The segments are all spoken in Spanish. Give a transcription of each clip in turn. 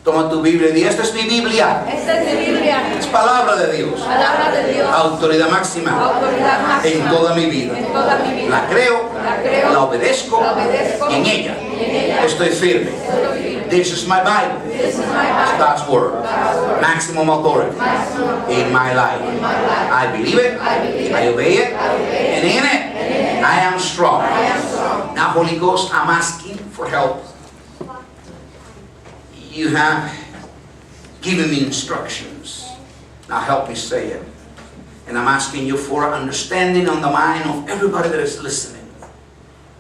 Toma tu Biblia y di, esta es mi Biblia. Esta es mi Biblia. Es palabra de Dios. Palabra de Dios. Autoridad máxima. Autoridad máxima. En toda mi vida. En toda mi vida. La creo. La obedezco. Y en ella estoy firme. This is my Bible. This is my Bible. It's God's word. Maximum authority in my life. I believe it. I obey it. And in it, I am strong. Now, Holy Ghost, I'm asking for help. You have given me instructions. Now help me say it. And I'm asking you for understanding on the mind of everybody that is listening.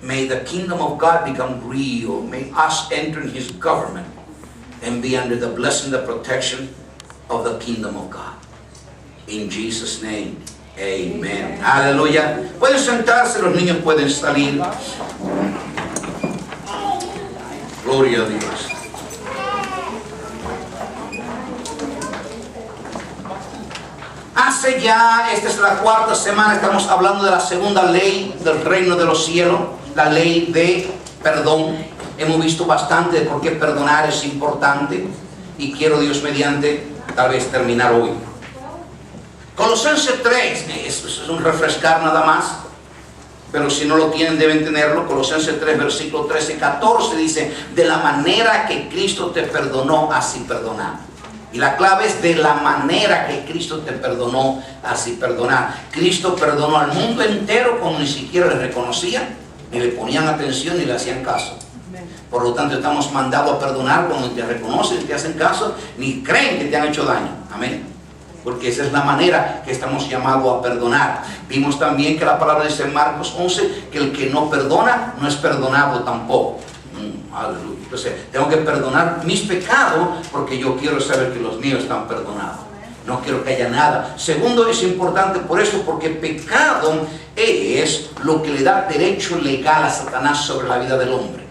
May the kingdom of God become real. May us enter in His government and be under the blessing, the protection of the kingdom of God. In Jesus' name, amen. Aleluya. Pueden sentarse, los niños pueden salir. Gloria a Dios. Hace ya, esta es la cuarta semana, estamos hablando de la segunda ley del reino de los cielos, la ley de perdón. Hemos visto bastante de por qué perdonar es importante y quiero, Dios mediante, tal vez terminar hoy. Colosenses 3, es un refrescar nada más, pero si no lo tienen deben tenerlo. Colosenses 3, versículo 13 y 14 dice, de la manera que Cristo te perdonó, así perdonar. Y la clave es de la manera que Cristo te perdonó, así perdonar. Cristo perdonó al mundo entero cuando ni siquiera le reconocían, ni le ponían atención, ni le hacían caso. Por lo tanto, estamos mandados a perdonar cuando te reconocen, te hacen caso, ni creen que te han hecho daño. Amén. Porque esa es la manera que estamos llamados a perdonar. Vimos también que la palabra dice en Marcos 11, que el que no perdona, no es perdonado tampoco. Aleluya. Entonces, tengo que perdonar mis pecados porque yo quiero saber que los míos están perdonados. No quiero que haya nada. Segundo, es importante por eso, porque pecado es lo que le da derecho legal a Satanás sobre la vida del hombre.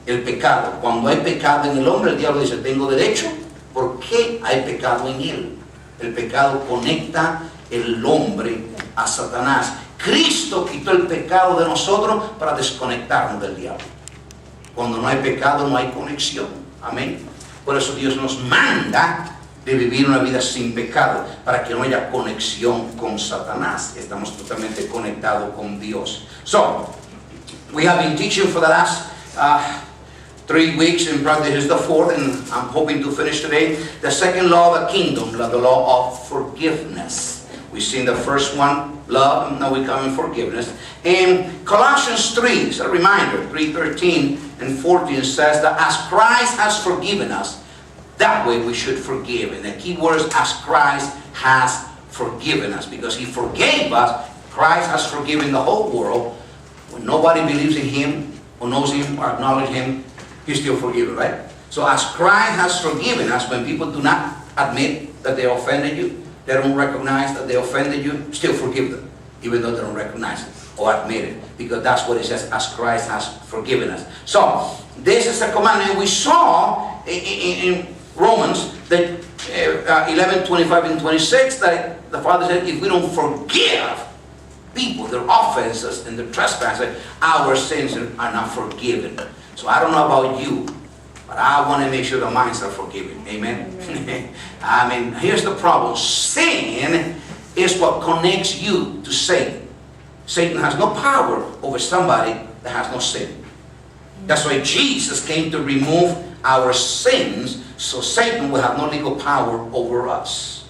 El pecado. Cuando hay pecado en el hombre, el diablo dice, tengo derecho. ¿Por qué hay pecado en él? El pecado conecta el hombre a Satanás. Cristo quitó el pecado de nosotros para desconectarnos del diablo. Cuando no hay pecado, no hay conexión. Amén. Por eso Dios nos manda de vivir una vida sin pecado, para que no haya conexión con Satanás. Estamos totalmente conectados con Dios. So, we have been teaching for the last 3 weeks, and probably this is the 4th, and I'm hoping to finish today. The second law of the kingdom, the law of forgiveness. We've seen the first one, love, and now we come in forgiveness. In Colossians 3, it's a reminder, 3:13 and 14 says that as Christ has forgiven us, that way we should forgive. And the key word is as Christ has forgiven us, because He forgave us. Christ has forgiven the whole world. When nobody believes in Him, or knows Him, or acknowledges Him, He's still forgiven, right? So as Christ has forgiven us, when people do not admit that they offended you, they don't recognize that they offended you, still forgive them, even though they don't recognize it or admit it, because that's what it says, as Christ has forgiven us. So, this is a command, and we saw in Romans that 11, 25, and 26, that the Father said, if we don't forgive people their offenses and their trespasses, our sins are not forgiven. So I don't know about you, but I want to make sure the minds are forgiven. Amen? I mean, here's the problem. Sin is what connects you to Satan. Satan has no power over somebody that has no sin. That's why Jesus came to remove our sins, so Satan will have no legal power over us.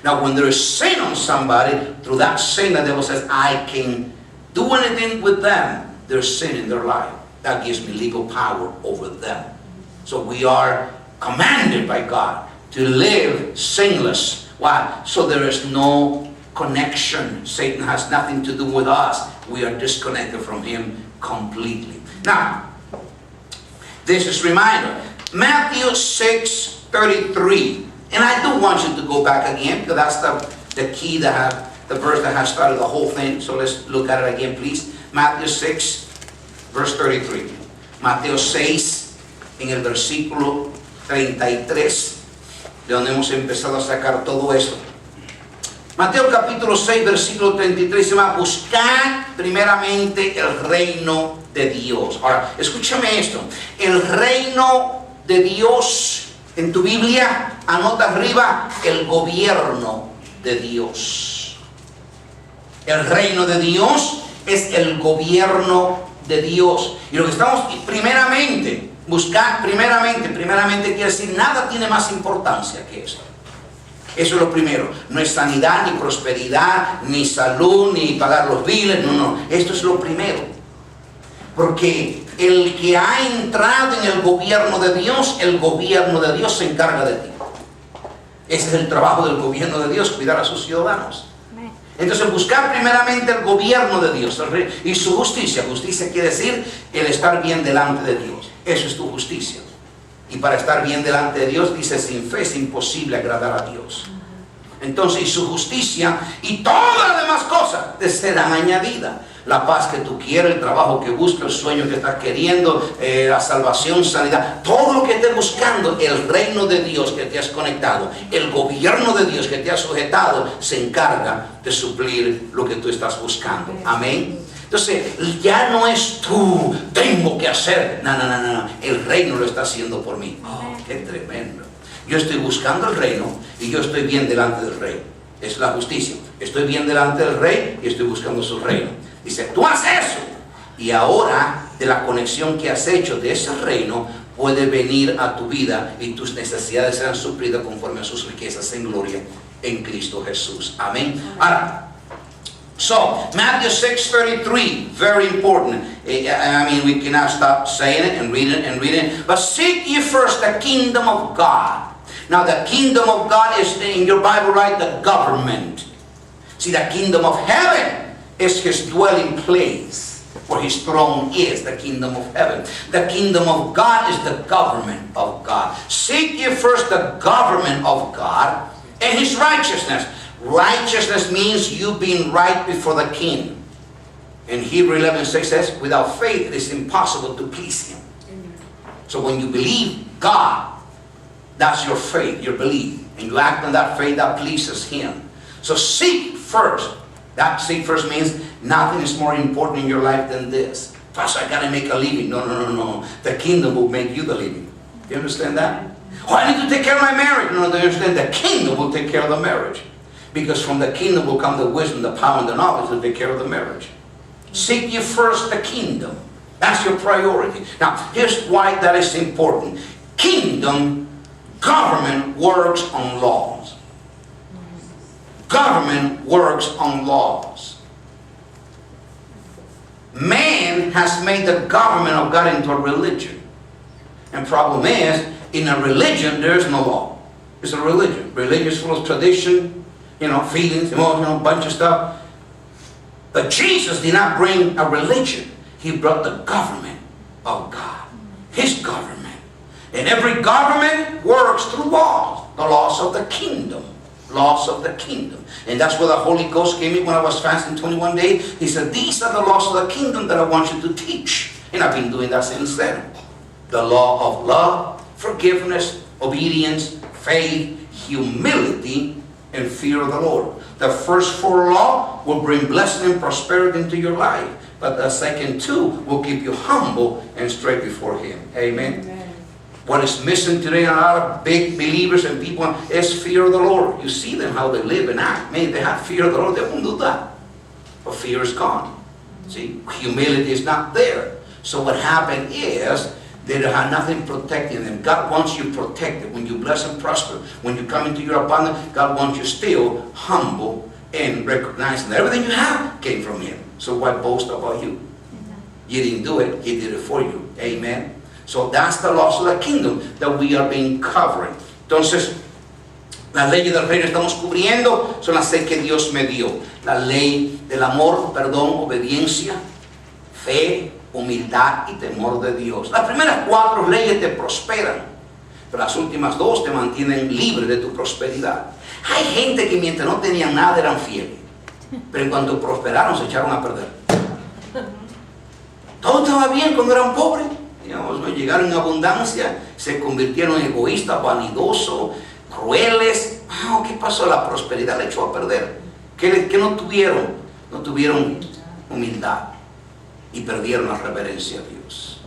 Now, when there is sin on somebody, through that sin, the devil says, I can do anything with them. There's sin in their life. That gives me legal power over them. So we are commanded by God to live sinless. Why? So there is no connection. Satan has nothing to do with us. We are disconnected from him completely. Now, this is a reminder. Matthew 6:33. And I do want you to go back again, because that's the key that the verse that has started the whole thing. So let's look at it again, please. Matthew 6, verse 33. Mateo 6, en el versículo 33, de donde hemos empezado a sacar todo esto. Mateo capítulo 6, versículo 33, se va a buscar primeramente el reino de Dios. Ahora, escúchame esto. El reino de Dios En tu Biblia, anota arriba el gobierno de Dios. El reino de Dios es el gobierno de Dios. Y lo que estamos, primeramente, buscar, primeramente quiere decir, nada tiene más importancia que esto. Eso es lo primero. No es sanidad, ni prosperidad, ni salud, ni pagar los biles. No. Esto es lo primero. Porque el que ha entrado en el gobierno de Dios se encarga de ti. Ese es el trabajo del gobierno de Dios, cuidar a sus ciudadanos. Entonces, buscar primeramente el gobierno de Dios y su justicia. Justicia quiere decir el estar bien delante de Dios. Eso es tu justicia. Y para estar bien delante de Dios, dice, sin fe es imposible agradar a Dios. Entonces, y su justicia y todas las demás cosas te serán añadidas. La paz que tú quieres, el trabajo que buscas, el sueño que estás queriendo, la salvación, sanidad, todo lo que estés buscando, el reino de Dios que te has conectado, el gobierno de Dios que te has sujetado, se encarga de suplir lo que tú estás buscando. Amén. Entonces, ya no es tú, tengo que hacer. No. El reino lo está haciendo por mí. Oh, qué tremendo. Yo estoy buscando el reino y yo estoy bien delante del rey. Es la justicia. Estoy bien delante del rey y estoy buscando su reino. Dice, tú haces eso. Y ahora, de la conexión que has hecho de ese reino, puede venir a tu vida y tus necesidades serán suplidas conforme a sus riquezas en gloria en Cristo Jesús. Amén. Ahora, so, Matthew 6:33, very important. I mean, we cannot stop saying it and reading it. But seek ye first the kingdom of God. Now, the kingdom of God is, in your Bible, right, the government. See, the kingdom of heaven is his dwelling place, where his throne is, the kingdom of heaven. The kingdom of God is the government of God. Seek ye first the government of God and his righteousness. Righteousness means you being right before the king. In Hebrews 11:6 says, without faith it is impossible to please him. So when you believe God, that's your faith, your belief. And you act on that faith that pleases him. So seek first. That seek first means nothing is more important in your life than this. Pastor, I got to make a living. No. The kingdom will make you the living. You understand that? Oh, I need to take care of my marriage. No, you understand? The kingdom will take care of the marriage. Because from the kingdom will come the wisdom, the power, and the knowledge to take care of the marriage. Seek ye first the kingdom. That's your priority. Now, here's why that is important. Kingdom, government works on laws. Government works on laws. Man has made the government of God into a religion. And problem is, in a religion, there is no law. It's a religion. Religion is full of tradition, feelings, emotional, bunch of stuff. But Jesus did not bring a religion. He brought the government of God. His government. And every government works through laws. The laws of the kingdom. Laws of the kingdom. And that's where the Holy Ghost came in when I was fasting 21 days. He said, these are the laws of the kingdom that I want you to teach. And I've been doing that since then. The law of love, forgiveness, obedience, faith, humility, and fear of the Lord. The first 4 laws will bring blessing and prosperity into your life. But the second 2 will keep you humble and straight before Him. Amen. Amen. What is missing today in a lot of big believers and people is fear of the Lord. You see them, how they live and act. Man, they have fear of the Lord. They won't do that. But fear is gone. See, humility is not there. So what happened is, they don't have nothing protecting them. God wants you protected. When you bless and prosper, when you come into your abundance, God wants you still humble and recognizing that everything you have came from Him. So why boast about you? You didn't do it. He did it for you. Amen. So that's the laws of the kingdom that we are being covering. Entonces, las leyes del reino estamos cubriendo son las leyes que Dios me dio. La ley del amor, perdón, obediencia, fe, humildad y temor de Dios. Las primeras 4 leyes te prosperan, pero las últimas 2 te mantienen libre de tu prosperidad. Hay gente que mientras no tenían nada eran fieles, pero en cuanto prosperaron se echaron a perder. Todo estaba bien cuando eran pobres. Llegaron en abundancia, se convirtieron en egoístas, vanidosos, crueles. ¿Qué pasó? La prosperidad le echó a perder. ¿Qué no tuvieron? No tuvieron humildad y perdieron la reverencia a Dios.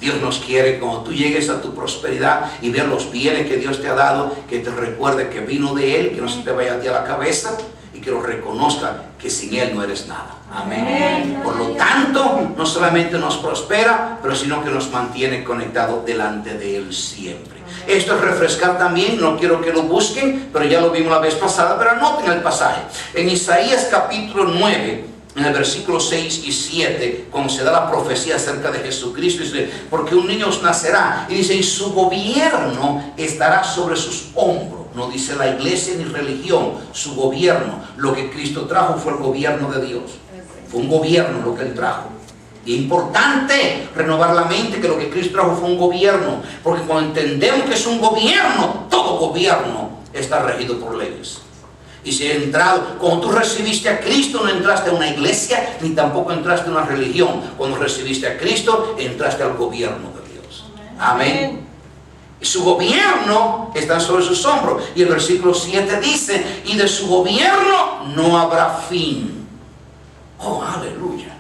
Dios nos quiere cuando tú llegues a tu prosperidad y veas los bienes que Dios te ha dado, que te recuerde que vino de Él, que no se te vaya a ti a la cabeza y que lo reconozca que sin Él no eres nada. Amén. Por lo tanto, no solamente nos prospera, pero sino que nos mantiene conectados delante de Él siempre. Esto es refrescar también, no quiero que lo busquen, pero ya lo vimos la vez pasada, pero anoten el pasaje. En Isaías capítulo 9, en el versículo 6 y 7, cuando se da la profecía acerca de Jesucristo, dice, porque un niño os nacerá, y dice, y su gobierno estará sobre sus hombros. No dice la iglesia ni religión, su gobierno. Lo que Cristo trajo fue el gobierno de Dios. Fue un gobierno lo que Él trajo. Y es importante renovar la mente que lo que Cristo trajo fue un gobierno, porque cuando entendemos que es un gobierno, todo gobierno está regido por leyes. Y si he entrado, cuando tú recibiste a Cristo, no entraste a una iglesia, ni tampoco entraste a una religión. Cuando recibiste a Cristo, entraste al gobierno de Dios. Amén. Y su gobierno está sobre sus hombros. Y el versículo 7 dice, y de su gobierno no habrá fin. Oh, aleluya.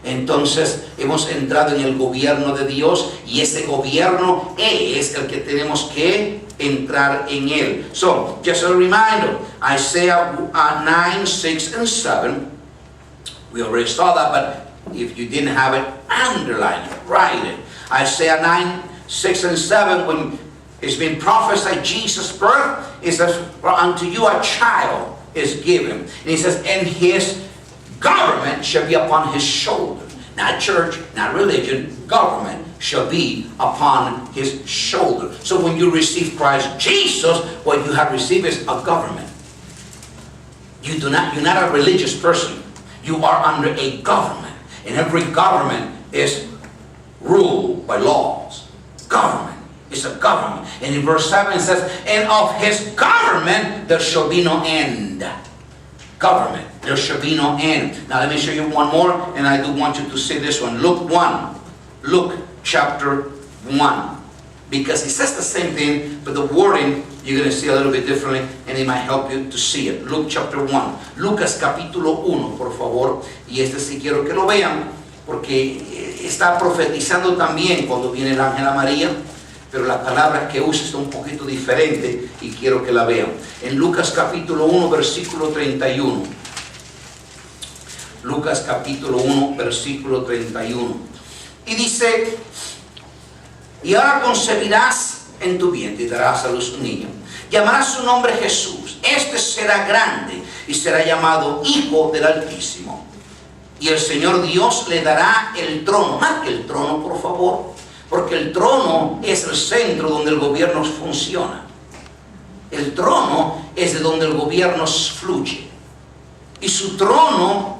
Entonces hemos entrado en el gobierno de Dios y ese gobierno es el que tenemos que entrar en él. So, just a reminder, Isaiah 9, 6 and 7. We already saw that, but if you didn't have it, underline it, write it. Isaiah 9, 6 and 7, when it's been prophesied Jesus' birth, it says, for unto you a child is given. And he says, and his government shall be upon his shoulder. Not church, not religion, government shall be upon his shoulder. So when you receive Christ Jesus, what you have received is a government. You're not a religious person. You are under a government. And every government is ruled by laws. Government is a government. And in verse 7 it says, and of his government there shall be no end. Government, there shall be no end. Now let me show you one more, and I do want you to see this one. Luke 1. Luke chapter 1. Because it says the same thing, but the wording you're going to see a little bit differently, and it might help you to see it. Luke chapter 1. Lucas capítulo 1, por favor. Y este sí quiero que lo vean, porque está profetizando también cuando viene el ángel a María, pero la palabra que usa está un poquito diferente y quiero que la vean. En Lucas capítulo 1, versículo 31. Lucas capítulo 1, versículo 31. Y dice, y ahora concebirás en tu vientre y darás a luz un niño. Llamarás su nombre Jesús. Este será grande y será llamado Hijo del Altísimo. Y el Señor Dios le dará el trono. Marque el trono, por favor. Porque el trono es el centro donde el gobierno funciona. El trono es de donde el gobierno fluye. Y su trono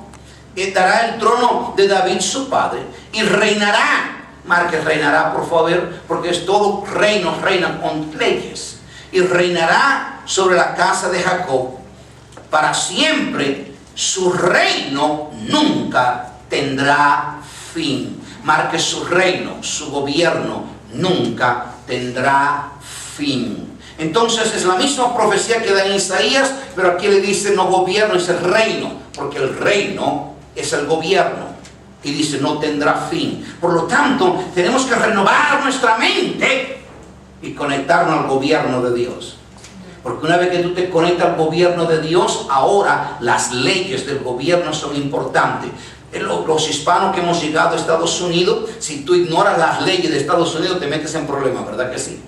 dará el trono de David su padre. Y reinará. Marque reinará, por favor, porque es todo reino, reina con leyes. Y reinará sobre la casa de Jacob para siempre. Su reino nunca tendrá fin. Marque su reino, su gobierno nunca tendrá fin. Entonces es la misma profecía que da en Isaías, pero aquí le dice no gobierno, es el reino, porque el reino es el gobierno. Y dice no tendrá fin. Por lo tanto, tenemos que renovar nuestra mente y conectarnos al gobierno de Dios. Porque una vez que tú te conectas al gobierno de Dios, ahora las leyes del gobierno son importantes. Los hispanos que hemos llegado a Estados Unidos, si tú ignoras las leyes de Estados Unidos, te metes en problemas, ¿verdad que sí?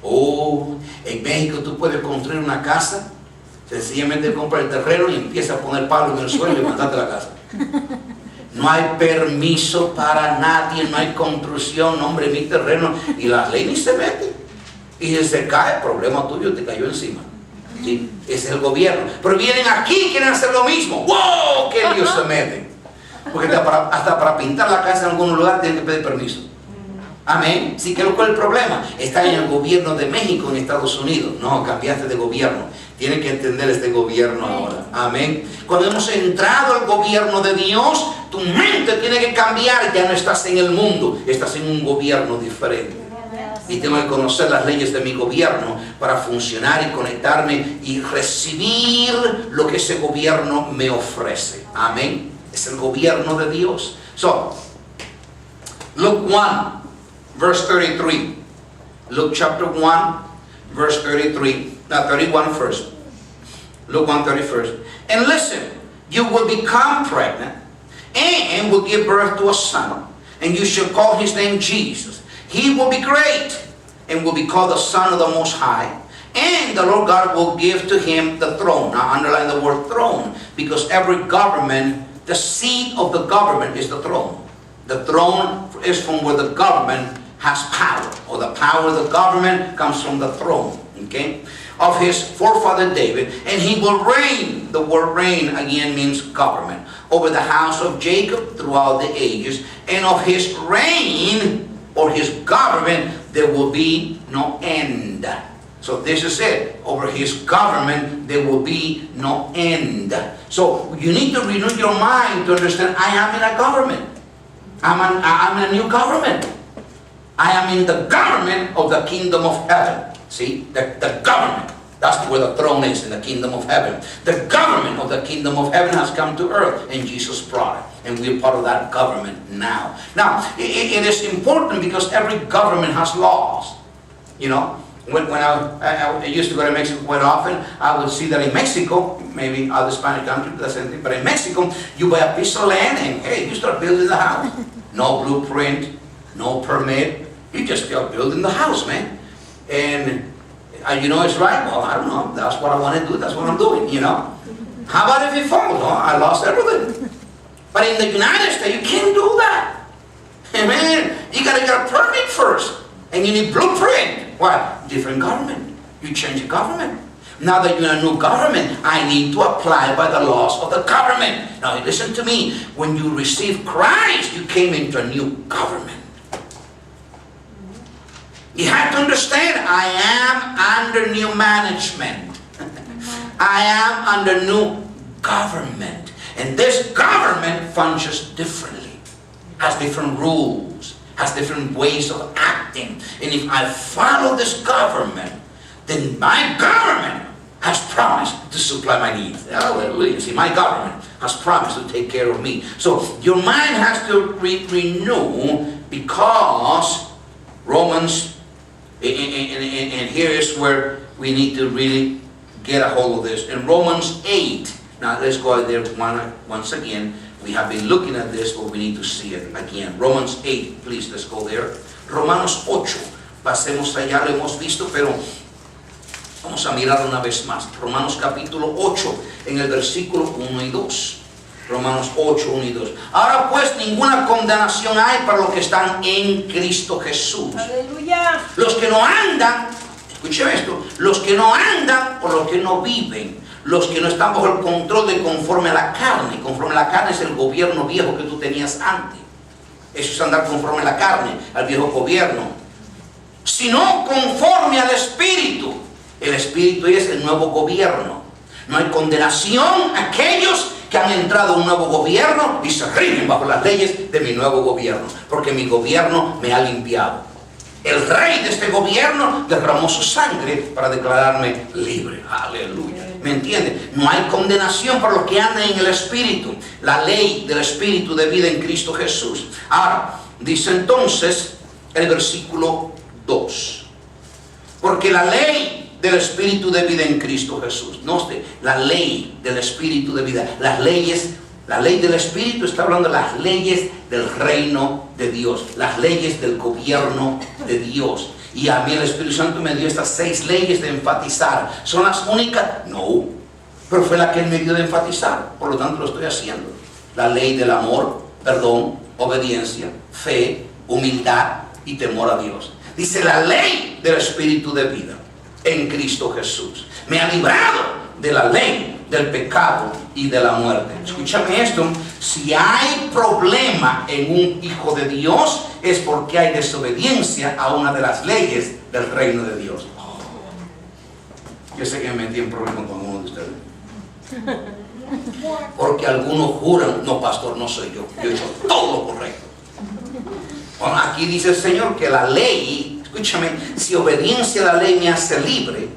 Oh, en México tú puedes construir una casa, sencillamente compras el terreno y empiezas a poner palo en el suelo y mandarte la casa. No hay permiso para nadie, no hay construcción, hombre, mi terreno, y las leyes se meten. Y si se cae, problema tuyo, te cayó encima. ¿Sí? Ese es el gobierno. Pero vienen aquí y quieren hacer lo mismo. ¡Wow! ¡Qué Dios se mete! Porque hasta para pintar la casa en algún lugar tienen que pedir permiso. Amén. Sí, ¿qué es el problema? Está en el gobierno de México, en Estados Unidos. No, cambiaste de gobierno. Tienen que entender este gobierno ahora. Amén. Cuando hemos entrado al gobierno de Dios, tu mente tiene que cambiar. Ya no estás en el mundo, estás en un gobierno diferente. Y tengo que conocer las leyes de mi gobierno para funcionar y conectarme y recibir lo que ese gobierno me ofrece. Amén. Es el gobierno de Dios. So, Luke 1, verse 33. Luke chapter 1, verse 33. Now 31 first. Luke 1:30 first. And listen, you will become pregnant and will give birth to a son, and you shall call his name Jesus. He will be great and will be called the Son of the Most High. And the Lord God will give to him the throne. Now underline the word throne, because every government, the seat of the government is the throne. The throne is from where the government has power, or the power of the government comes from the throne, okay, of his forefather David, and he will reign. The word reign again means government, over the house of Jacob throughout the ages, and of his reign, or his government, there will be no end. So this is it. Over his government, there will be no end. So you need to renew your mind to understand, I am in a government. I'm in a new government. I am in the government of the kingdom of heaven. See, the government. That's where the throne is, in the kingdom of heaven. The government of the kingdom of heaven has come to earth, and Jesus brought it. And we're part of that government now. Now, it is important because every government has laws. You know, when I used to go to Mexico quite often, I would see that in Mexico, maybe other Spanish countries, that's anything, but in Mexico, you buy a piece of land and, hey, you start building the house. No blueprint, no permit. You just start building the house, man. And you know it's right. Well, I don't know. That's what I want to do. That's what I'm doing, you know. How about if it falls? Oh, I lost everything. But in the United States, you can't do that. Man, you got to get a permit first. And you need blueprint. Why? Different government. You change the government. Now that you're in a new government, I need to apply by the laws of the government. Now listen to me. When you receive Christ, you came into a new government. You have to understand, I am under new management. I am under new government. And this government functions differently. Has different rules. Has different ways of acting. And if I follow this government, then my government has promised to supply my needs. Hallelujah. See, my government has promised to take care of me. So your mind has to renew, because Romans, and here is where we need to really get a hold of this. In Romans 8, now let's go out there once again. We have been looking at this, but we need to see it again. Romans 8, please, let's go there. Romanos 8, pasemos allá, lo hemos visto, pero vamos a mirar una vez más. Romanos capítulo 8, en el versículo 1 y 2. Romanos 8, 1 y 2. Ahora pues ninguna condenación hay para los que están en Cristo Jesús. Aleluya. Los que no andan, escuchen esto, los que no andan o los que no viven, los que no están bajo el control de conforme a la carne. Conforme a la carne es el gobierno viejo que tú tenías antes. Eso es andar conforme a la carne, al viejo gobierno. Sino conforme al Espíritu. El Espíritu es el nuevo gobierno. No hay condenación a aquellos que han entrado a un nuevo gobierno y se rigen bajo las leyes de mi nuevo gobierno, porque mi gobierno me ha limpiado. El rey de este gobierno derramó su sangre para declararme libre. Aleluya. ¿Me entiende? No hay condenación para los que andan en el Espíritu. La ley del Espíritu de vida en Cristo Jesús. Ahora, dice entonces el versículo 2. Porque la ley del Espíritu de vida en Cristo Jesús. Note, la ley del Espíritu de vida. Las leyes, la ley del Espíritu está hablando de las leyes del reino de Dios. Las leyes del gobierno de Dios. Y a mí el Espíritu Santo me dio estas 6 leyes de enfatizar. ¿Son las únicas? No. Pero fue la que Él me dio de enfatizar. Por lo tanto lo estoy haciendo. La ley del amor, perdón, obediencia, fe, humildad y temor a Dios. Dice la ley del Espíritu de vida en Cristo Jesús. Me ha librado de la ley del pecado y de la muerte. Escúchame esto. Si hay problema en un hijo de Dios, es porque hay desobediencia a una de las leyes del reino de Dios. Yo sé que me metí en problemas con uno de ustedes. Porque algunos juran, no, pastor, no soy yo. Yo he hecho todo lo correcto. Bueno, aquí dice el Señor que la ley, escúchame, si obediencia a la ley me hace libre,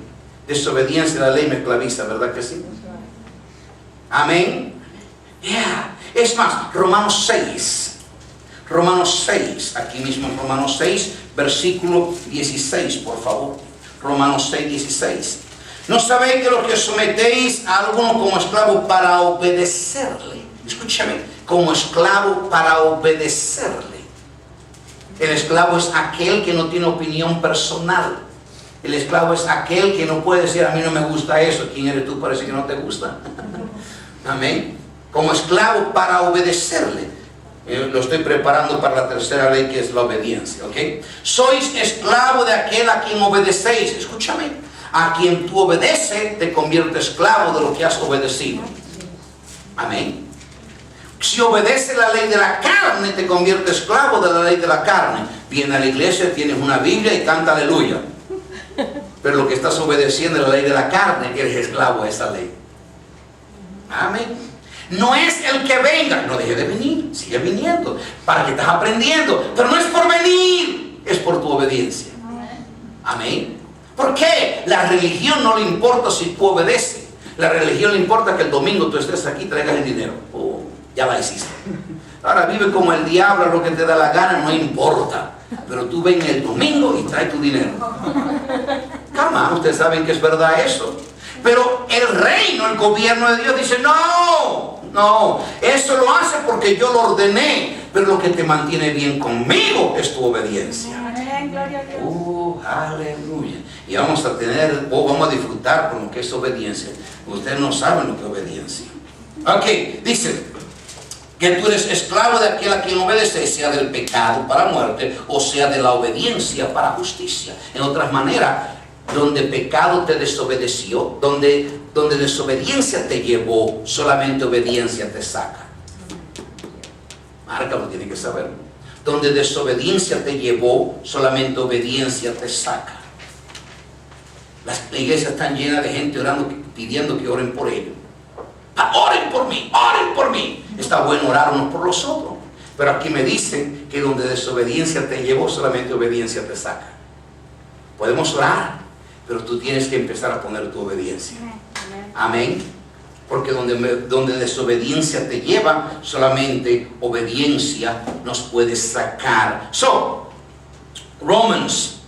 desobediencia a la ley me esclaviza, ¿verdad que sí? Amén. Yeah. Es más, Romanos 6, aquí mismo en Romanos 6, versículo 16, por favor. Romanos 6, 16. ¿No sabéis que los que sometéis a alguno como esclavo para obedecerle? Escúchame, como esclavo para obedecerle. El esclavo es aquel que no tiene opinión personal. El esclavo es aquel que no puede decir, a mí no me gusta eso. ¿Quién eres tú? Parece que no te gusta. Amén. Como esclavo para obedecerle. Lo estoy preparando para la tercera ley, que es la obediencia. ¿Ok? Sois esclavo de aquel a quien obedecéis. Escúchame. A quien tú obedeces, te convierte esclavo de lo que has obedecido. Amén. Si obedeces la ley de la carne, te convierte esclavo de la ley de la carne. Viene a la iglesia, tienes una Biblia y canta aleluya. Pero lo que estás obedeciendo es la ley de la carne, eres esclavo a esa ley. Amén. No es el que venga, no deje de venir, sigue viniendo, para que estás aprendiendo. Pero no es por venir, es por tu obediencia. Amén. ¿Por qué? La religión no le importa si tú obedeces. La religión le importa que el domingo tú estés aquí y traigas el dinero. Ya la hiciste. Ahora vive como el diablo, lo que te da la gana, no importa. Pero tú ven el domingo y trae tu dinero. Calma, ustedes saben que es verdad eso. Pero el reino, el gobierno de Dios dice, no, eso lo hace porque yo lo ordené. Pero lo que te mantiene bien conmigo es tu obediencia. Aleluya. Y vamos a disfrutar con lo que es obediencia. Ustedes no saben lo que es obediencia. Ok, dice que tú eres esclavo de aquel a quien obedeces, sea del pecado para muerte o sea de la obediencia para justicia. En otras maneras, donde pecado te desobedeció, donde desobediencia te llevó, solamente obediencia te saca. Marca, lo tiene que saber. Donde desobediencia te llevó, solamente obediencia te saca. Las iglesias están llenas de gente orando, pidiendo que oren por ellos. Oren por mí, oren por mí. Está bueno orar unos por los otros. Pero aquí me dicen que donde desobediencia te llevó, solamente obediencia te saca. Podemos orar, pero tú tienes que empezar a poner tu obediencia. Amén. Porque donde desobediencia te lleva, solamente obediencia nos puede sacar. So, Romans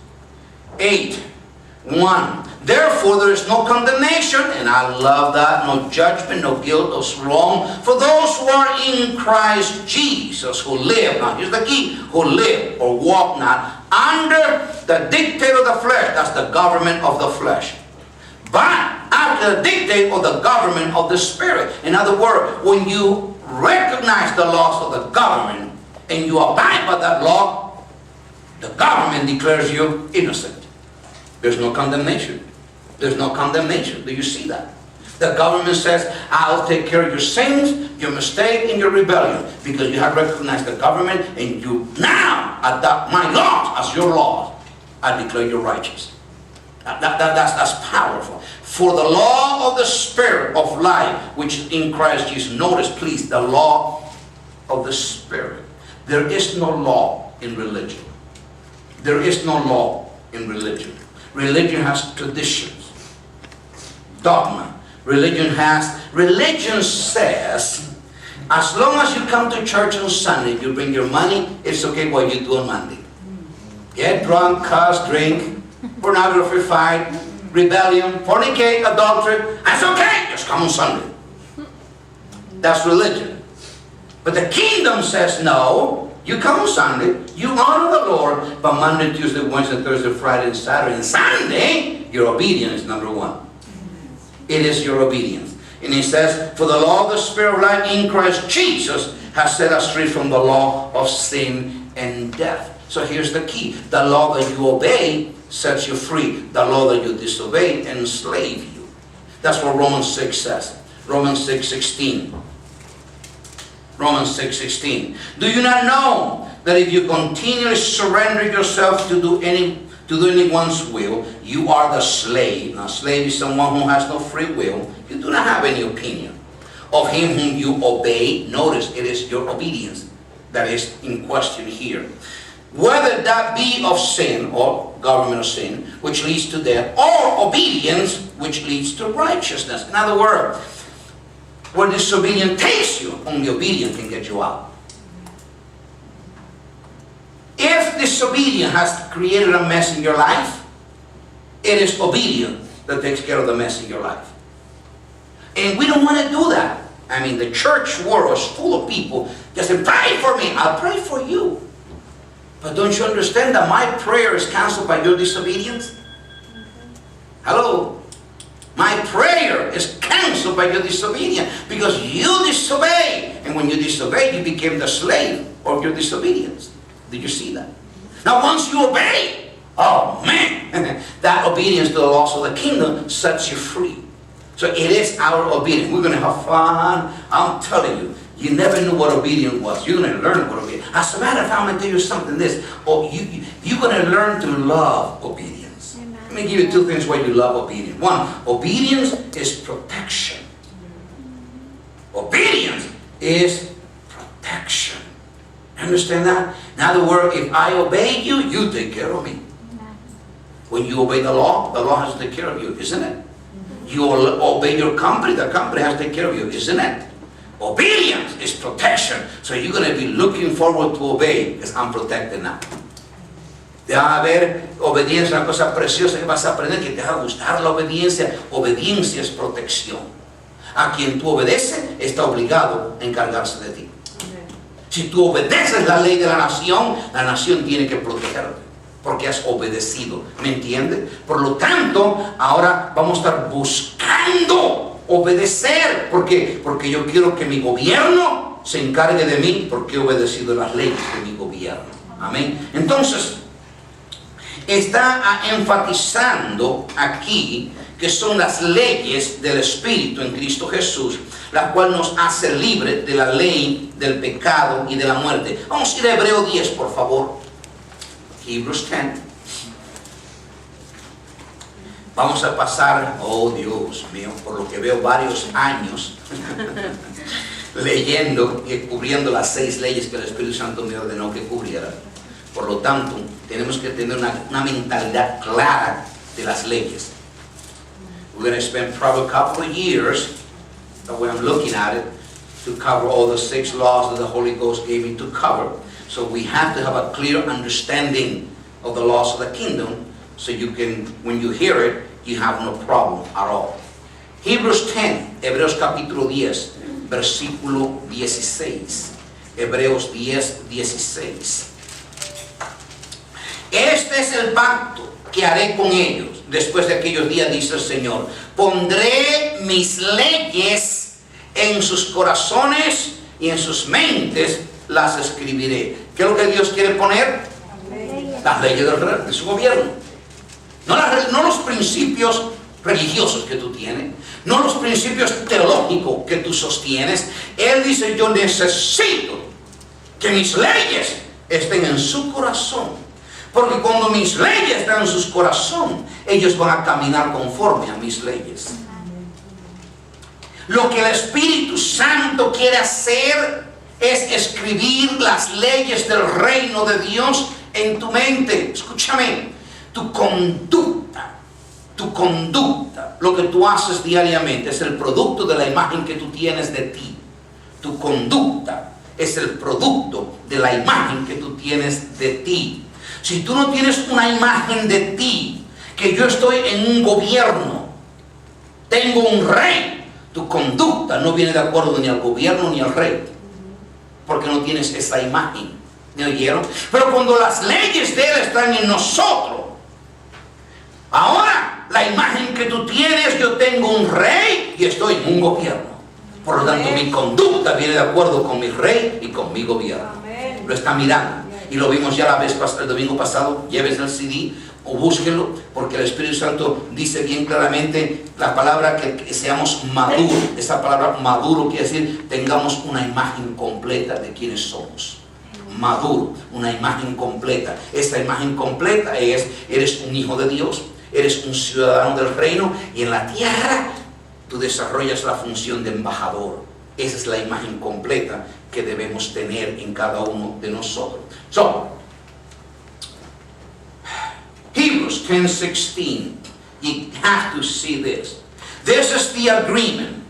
8:1. Therefore there is no condemnation, and I love that, no judgment, no guilt, no wrong, for those who are in Christ Jesus, who live, now here's the key, who live or walk not under the dictate of the flesh, that's the government of the flesh, but after the dictate of the government of the Spirit. In other words, when you recognize the laws of the government, and you abide by that law, the government declares you innocent. There's no condemnation. There's no condemnation. Do you see that? The government says, I'll take care of your sins, your mistake, and your rebellion. Because you have recognized the government and you now adopt my laws as your laws. I declare you righteous. That's powerful. For the law of the Spirit of life, which is in Christ Jesus. Notice, please, the law of the Spirit. There is no law in religion. There is no law in religion. Religion has traditions. Dogma. Religion says, as long as you come to church on Sunday, you bring your money, it's okay what you do on Monday. Get drunk, cuss, drink, pornography, fight, rebellion, fornicate, adultery, that's okay, just come on Sunday. That's religion. But the kingdom says, no, you come on Sunday, you honor the Lord, but Monday, Tuesday, Wednesday, Thursday, Friday, and Saturday, and Sunday, your obedience is number one. It is your obedience. And he says, for the law of the Spirit of life in Christ Jesus has set us free from the law of sin and death. So here's the key. The law that you obey sets you free. The law that you disobey enslaves you. That's what Romans 6 says. Romans 6:16. Romans 6:16. Do you not know that if you continually surrender yourself to do anyone's will, you are the slave? Now, slave is someone who has no free will. You do not have any opinion of him whom you obey. Notice, it is your obedience that is in question here. Whether that be of sin, or government of sin, which leads to death, or obedience, which leads to righteousness. In other words, where disobedience takes you, only obedience can get you out. If disobedience has created a mess in your life, it is obedience that takes care of the mess in your life. And we don't want to do that. I mean, the church world is full of people just say, pray for me. I'll pray for you. But don't you understand that my prayer is canceled by your disobedience? Hello? My prayer is canceled by your disobedience because you disobey. And when you disobey, you became the slave of your disobedience. Did you see that? Now once you obey, oh man, that obedience to the laws of the kingdom sets you free. So it is our obedience. We're going to have fun. I'm telling you, you never knew what obedience was. You're going to learn what obedience. As a matter of fact, I'm going to tell you something. You're going to learn to love obedience. Amen. Let me give you two things why you love obedience. One, obedience is protection. Obedience is protection. Understand that? In other words, if I obey you, you take care of me. When you obey the law has to take care of you, isn't it? You obey your company, the company has to take care of you, isn't it? Obedience is protection. So you're going to be looking forward to obey because I'm protected now. Te va a haber obediencia, una cosa preciosa que vas a aprender, que te va a gustar la obediencia. Obediencia es protección. A quien tú obedeces está obligado a encargarse de ti. Si tú obedeces la ley de la nación tiene que protegerte. Porque has obedecido, ¿me entiendes? Por lo tanto, ahora vamos a estar buscando obedecer. ¿Por qué? Porque yo quiero que mi gobierno se encargue de mí, porque he obedecido las leyes de mi gobierno. Amén. Entonces, está enfatizando aquí que son las leyes del Espíritu en Cristo Jesús, la cual nos hace libres de la ley del pecado y de la muerte. Vamos a ir a Hebreo 10, por favor. Hebrews 10. Vamos a pasar, oh Dios mío, por lo que veo varios años leyendo y cubriendo las 6 leyes que el Espíritu Santo me ordenó que cubriera. Por lo tanto, tenemos que tener una mentalidad clara de las leyes. We're going to spend probably a couple of years, the way I'm looking at it, to cover all the 6 laws that the Holy Ghost gave me to cover. So we have to have a clear understanding of the laws of the kingdom, so you can, when you hear it, you have no problem at all. Hebrews 10, Hebreos capítulo 10, versículo 16. Hebreos 10, 16. Este es el pacto que haré con ellos después de aquellos días, dice el Señor. Pondré mis leyes en sus corazones y en sus mentes las escribiré. ¿Qué es lo que Dios quiere poner? Las leyes de su gobierno. No los principios religiosos que tú tienes, no los principios teológicos que tú sostienes. Él dice, yo necesito que mis leyes estén en su corazón. Porque cuando mis leyes están en su corazón, ellos van a caminar conforme a mis leyes. Lo que el Espíritu Santo quiere hacer es escribir las leyes del reino de Dios en tu mente. Escúchame, tu conducta, lo que tú haces diariamente es el producto de la imagen que tú tienes de ti. Tu conducta es el producto de la imagen que tú tienes de ti. Si tú no tienes una imagen de ti, que yo estoy en un gobierno, tengo un rey, tu conducta no viene de acuerdo ni al gobierno ni al rey, porque no tienes esa imagen. ¿Me oyeron? Pero cuando las leyes de Él están en nosotros, ahora la imagen que tú tienes, yo tengo un rey y estoy en un gobierno. Por lo tanto, mi conducta viene de acuerdo con mi rey y con mi gobierno. Lo está mirando. Y lo vimos ya el domingo pasado. Lleves el CD o búsquenlo, porque el Espíritu Santo dice bien claramente la palabra que seamos maduros. Esa palabra maduro quiere decir tengamos una imagen completa de quiénes somos. Maduro, una imagen completa. Esta imagen completa es, eres un hijo de Dios, eres un ciudadano del reino, y en la tierra tú desarrollas la función de embajador. Esa es la imagen completa que debemos tener en cada uno de nosotros. So, Hebrews 10:16. You have to see this. This is the agreement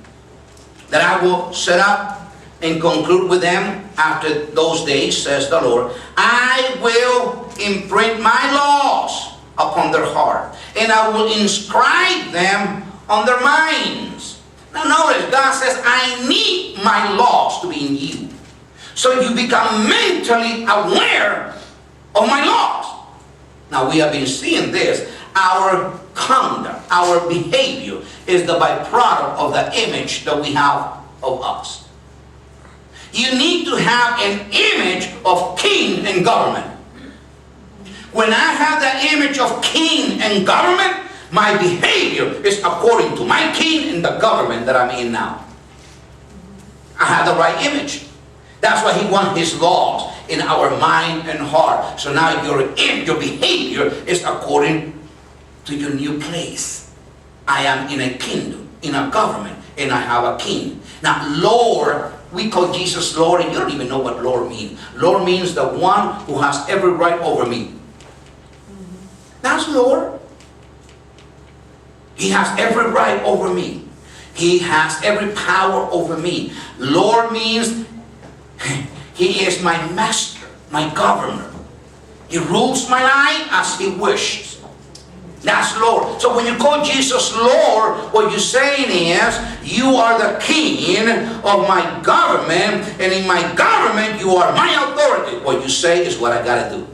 that I will set up and conclude with them after those days, says the Lord, I will imprint my laws upon their heart, and I will inscribe them on their minds. Now notice, God says, I need my laws to be in you. So you become mentally aware of my laws. Now we have been seeing this. Our conduct, our behavior is the byproduct of the image that we have of us. You need to have an image of king and government. When I have the image of king and government, my behavior is according to my king and the government that I'm in now. I have the right image. That's why he wants his laws in our mind and heart. So now your behavior is according to your new place. I am in a kingdom, in a government, and I have a king. Now, Lord, we call Jesus Lord, and you don't even know what Lord means. Lord means the one who has every right over me. That's Lord. He has every right over me. He has every power over me. Lord means he is my master, my governor. He rules my life as he wishes. That's Lord. So when you call Jesus Lord, what you're saying is, you are the king of my government, and in my government you are my authority. What you say is what I gotta do.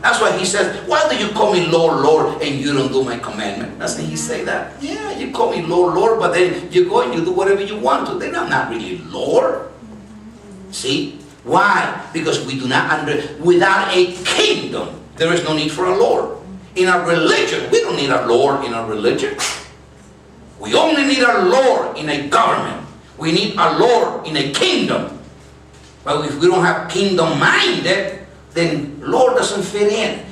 That's why he says, why do you call me Lord, Lord, and you don't do my commandment? Doesn't he say that? Yeah, you call me Lord, Lord, but then you go and you do whatever you want to. Then I'm not really Lord. See? Why? Because we do not without a kingdom, there is no need for a Lord. In our religion, we don't need a Lord in our religion. We only need a Lord in a government. We need a Lord in a kingdom. But if we don't have kingdom-minded, then Lord doesn't fit in.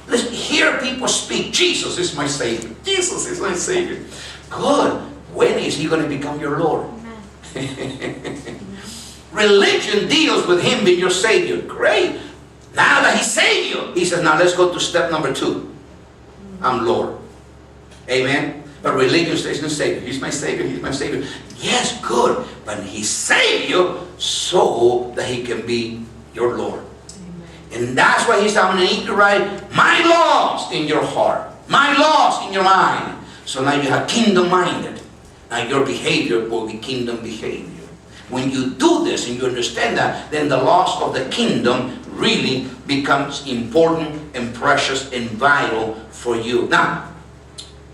Listen, hear people speak, Jesus is my Savior. Jesus is my Savior. Good. When is he going to become your Lord? Religion deals with him being your Savior. Great. Now that he saved you, he says, now let's go to step number 2. I'm Lord. Amen. But religion stays in Savior. He's my Savior. He's my Savior. Yes, good. But he saved you so that he can be your Lord. And that's why he said, I'm going to need to write my laws in your heart. My laws in your mind. So now you have kingdom-minded. Now your behavior will be kingdom behavior. When you do this and you understand that, then the laws of the kingdom really becomes important and precious and vital for you. Now,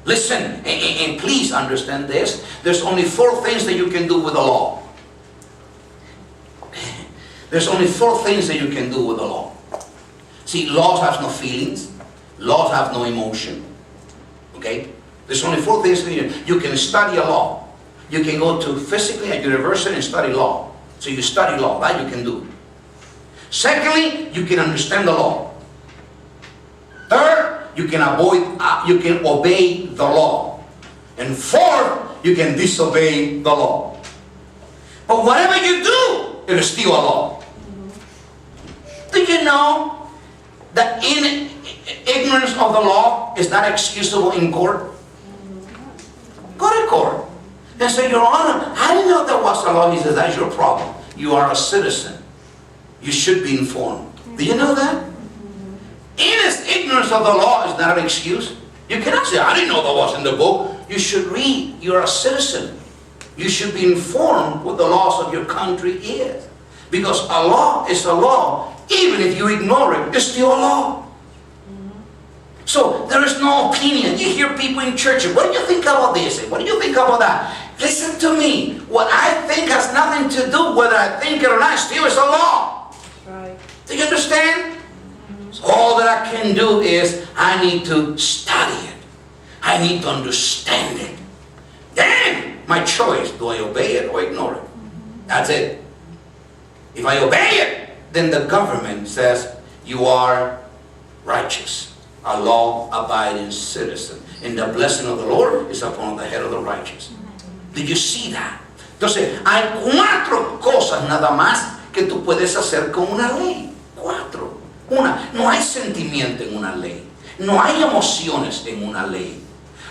listen, and please understand this. There's only 4 things that you can do with the law. There's only 4 things that you can do with the law. See, laws have no feelings. Laws have no emotion. Okay? There's only 4 things that you can study a law. You can go to physically at university and study law. So you study law. That you can do. Secondly, you can understand the law. Third, you can obey the law. And fourth, you can disobey the law. But whatever you do, it is still a law. Do you know that ignorance of the law is not excusable in court? Go to court and say, Your Honor, I didn't know there was a law. He says, that's your problem. You are a citizen. You should be informed. Do you know that? Ignorance of the law is not an excuse. You cannot say, I didn't know that was in the book. You should read. You're a citizen. You should be informed what the laws of your country is. Because a law is a law. Even if you ignore it, it's still a law. So there is no opinion. You hear people in church, what do you think about this? What do you think about that? Listen to me. What I think has nothing to do whether I think it or not. Still is a law. Right. Do you understand? So all that I can do is I need to study it. I need to understand it. Then my choice, do I obey it or ignore it? That's it. If I obey it, then the government says you are righteous, a law-abiding citizen. And the blessing of the Lord is upon the head of the righteous. Did you see that? Entonces, hay 4 cosas nada más que tú puedes hacer con una ley. 4. Una, no hay sentimiento en una ley. No hay emociones en una ley.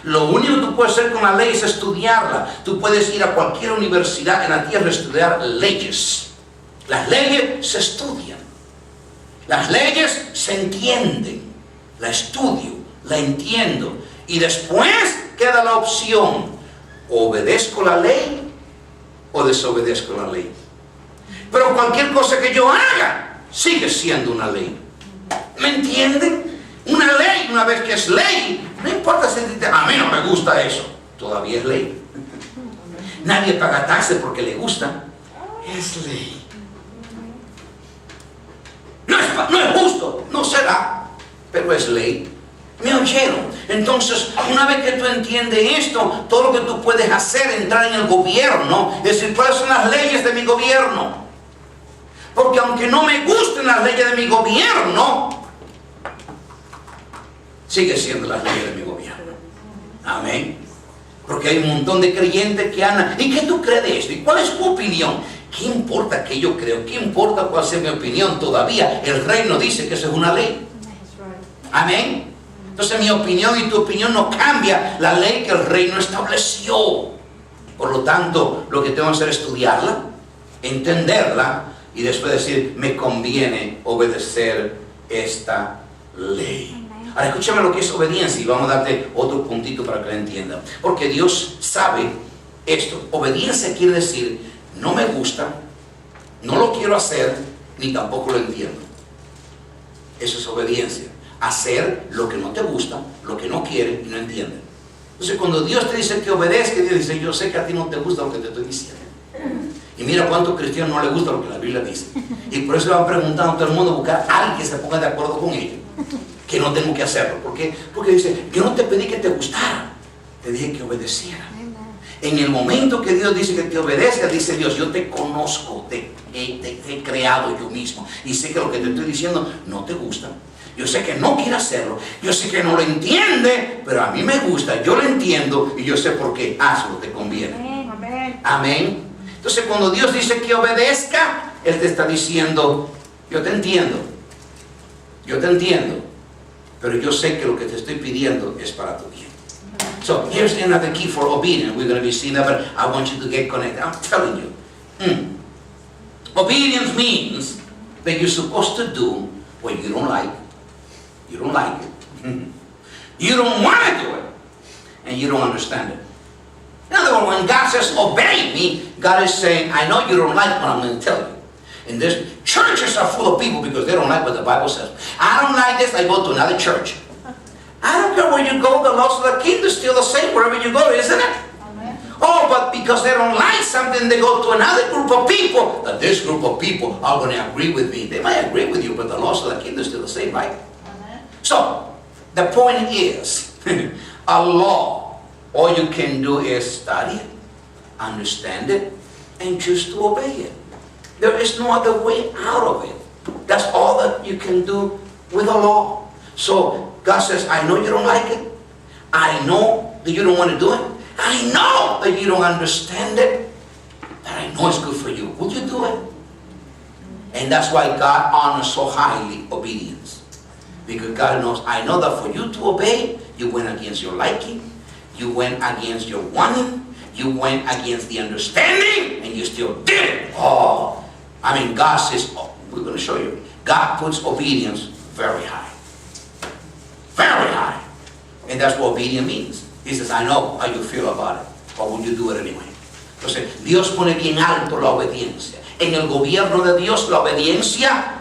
Lo único que tú puedes hacer con la ley es estudiarla. Tú puedes ir a cualquier universidad en la tierra a estudiar leyes. Las leyes se estudian. Las leyes se entienden. La estudio, la entiendo. Y después queda la opción: obedezco la ley o desobedezco la ley. Pero cualquier cosa que yo haga sigue siendo una ley. ¿Me entienden? Una ley, una vez que es ley, no importa si a mí no me gusta eso, todavía es ley. Nadie paga taxes porque le gusta. Es ley. No es justo, no será, pero es ley. ¿Me oyeron? Entonces, una vez que tú entiendes esto, todo lo que tú puedes hacer, entrar en el gobierno, es decir, ¿cuáles son las leyes de mi gobierno? Porque aunque no me gusten las leyes de mi gobierno, sigue siendo las leyes de mi gobierno. Amén. Porque hay un montón de creyentes que andan. ¿Y qué tú crees de esto? ¿Y cuál es tu opinión? ¿Qué importa que yo creo? ¿Qué importa cuál sea mi opinión? Todavía el reino dice que eso es una ley. Amén. Entonces mi opinión y tu opinión no cambia la ley que el reino estableció. Por lo tanto, lo que tengo que hacer es estudiarla, entenderla y después decir, me conviene obedecer esta ley. Ahora escúchame lo que es obediencia y vamos a darte otro puntito para que lo entiendan. Porque Dios sabe esto. Obediencia quiere decir, no me gusta, no lo quiero hacer, ni tampoco lo entiendo. Eso es obediencia. Hacer lo que no te gusta, lo que no quieres y no entiendes. Entonces cuando Dios te dice que obedezca, Dios dice, yo sé que a ti no te gusta lo que te estoy diciendo. Y mira cuántos cristianos no les gusta lo que la Biblia dice. Y por eso le van preguntando a todo el mundo, buscar a alguien que se ponga de acuerdo con ellos. Que no tengo que hacerlo. ¿Por qué? Porque dice, yo no te pedí que te gustara, te dije que obedeciera. En el momento que Dios dice que te obedezca, dice Dios, yo te conozco, te he creado yo mismo. Y sé que lo que te estoy diciendo no te gusta. Yo sé que no quiere hacerlo. Yo sé que no lo entiende, pero a mí me gusta, yo lo entiendo y yo sé por qué. Hazlo, te conviene. Amén. Amén. Entonces cuando Dios dice que obedezca, Él te está diciendo, yo te entiendo. Yo te entiendo. Pero yo sé que lo que te estoy pidiendo es para tu bien. So here's another key for obedience. We're going to be seeing that, but I want you to get connected. I'm telling you. Obedience means that you're supposed to do what you don't like. You don't like it. You don't want to do it. And you don't understand it. In other words, when God says, obey me, God is saying, I know you don't like what I'm going to tell you. And this churches are full of people because they don't like what the Bible says. I don't like this, I go to another church. I don't care where you go, the laws of the kingdom is still the same wherever you go, isn't it? Amen. Oh, but because they don't like something, they go to another group of people. That this group of people are going to agree with me. They might agree with you, but the laws of the kingdom is still the same, right? Amen. So, the point is, a law, all you can do is study it, understand it, and choose to obey it. There is no other way out of it. That's all that you can do with a law. So God says, I know you don't like it. I know that you don't want to do it. I know that you don't understand it. But I know it's good for you. Would you do it? And that's why God honors so highly obedience. Because God knows, I know that for you to obey, you went against your liking. You went against your wanting. You went against the understanding. And you still did it. Oh, I mean, God says, oh, we're going to show you. God puts obedience very high. Very high. And that's what obedience means. He says, I know how you feel about it. But would you do it anyway? Entonces, Dios pone bien alto la obediencia. En el gobierno de Dios, la obediencia,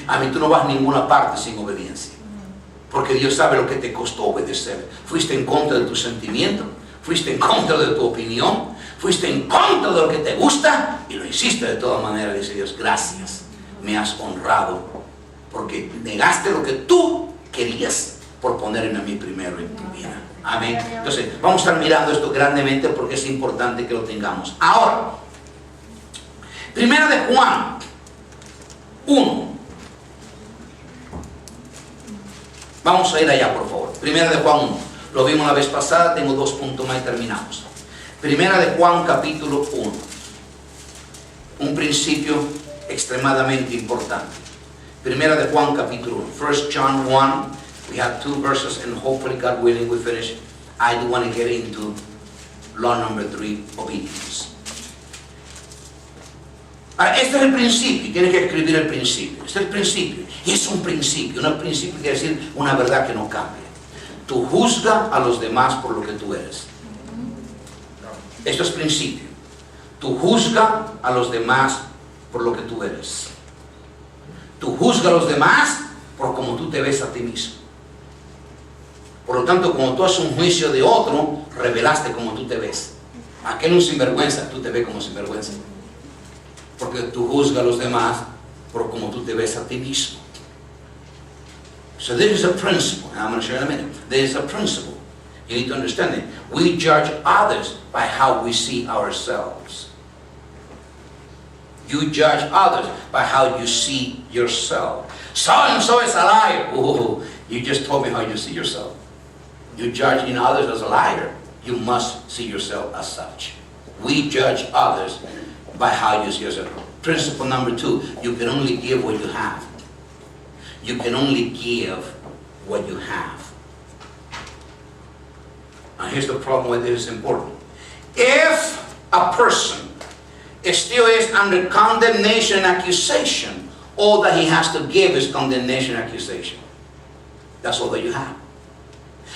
a mí tú no vas a ninguna parte sin obediencia. Porque Dios sabe lo que te costó obedecer. Fuiste en contra de tu sentimiento. Fuiste en contra de tu opinión. Fuiste en contra de lo que te gusta. Y lo hiciste de todas maneras. Dice Dios, gracias. Me has honrado. Porque negaste lo que tú querías por ponerme a mí primero en tu vida. Amén. Entonces, vamos a estar mirando esto grandemente porque es importante que lo tengamos. Ahora, Primera de Juan 1. Vamos a ir allá, por favor. Primera de Juan 1. Lo vimos la vez pasada, tengo 2 puntos más y terminamos. Primera de Juan, capítulo 1. Un principio extremadamente importante. Primera de Juan, capítulo 1. 1 John 1. We have 2 verses, and hopefully, God willing, we finish. I do want to get into law number 3, obedience. Ahora, este es el principio, tienes que escribir el principio. Este es el principio. Y es un principio. Un principio quiere decir una verdad que no cambia. Tú juzgas a los demás por lo que tú eres. Esto es principio. Tú juzgas a los demás por lo que tú eres. Tú juzgas a los demás por cómo tú te ves a ti mismo. Por lo tanto, cuando tú haces un juicio de otro, revelaste cómo tú te ves. Aquel es un sinvergüenza, tú te ves como sinvergüenza. Porque tú juzgas a los demás por cómo tú te ves a ti mismo. So there is a principle. I'm going to share in a minute. There is a principle. You need to understand it. We judge others by how we see ourselves. You judge others by how you see yourself. So and so is a liar. Ooh, you just told me how you see yourself. You judge in others as a liar. You must see yourself as such. We judge others by how you see yourself. Principle number 2, you can only give what you have. You can only give what you have. Now here's the problem with this, is important. If a person still is under condemnation and accusation, all that he has to give is condemnation and accusation. That's all that you have.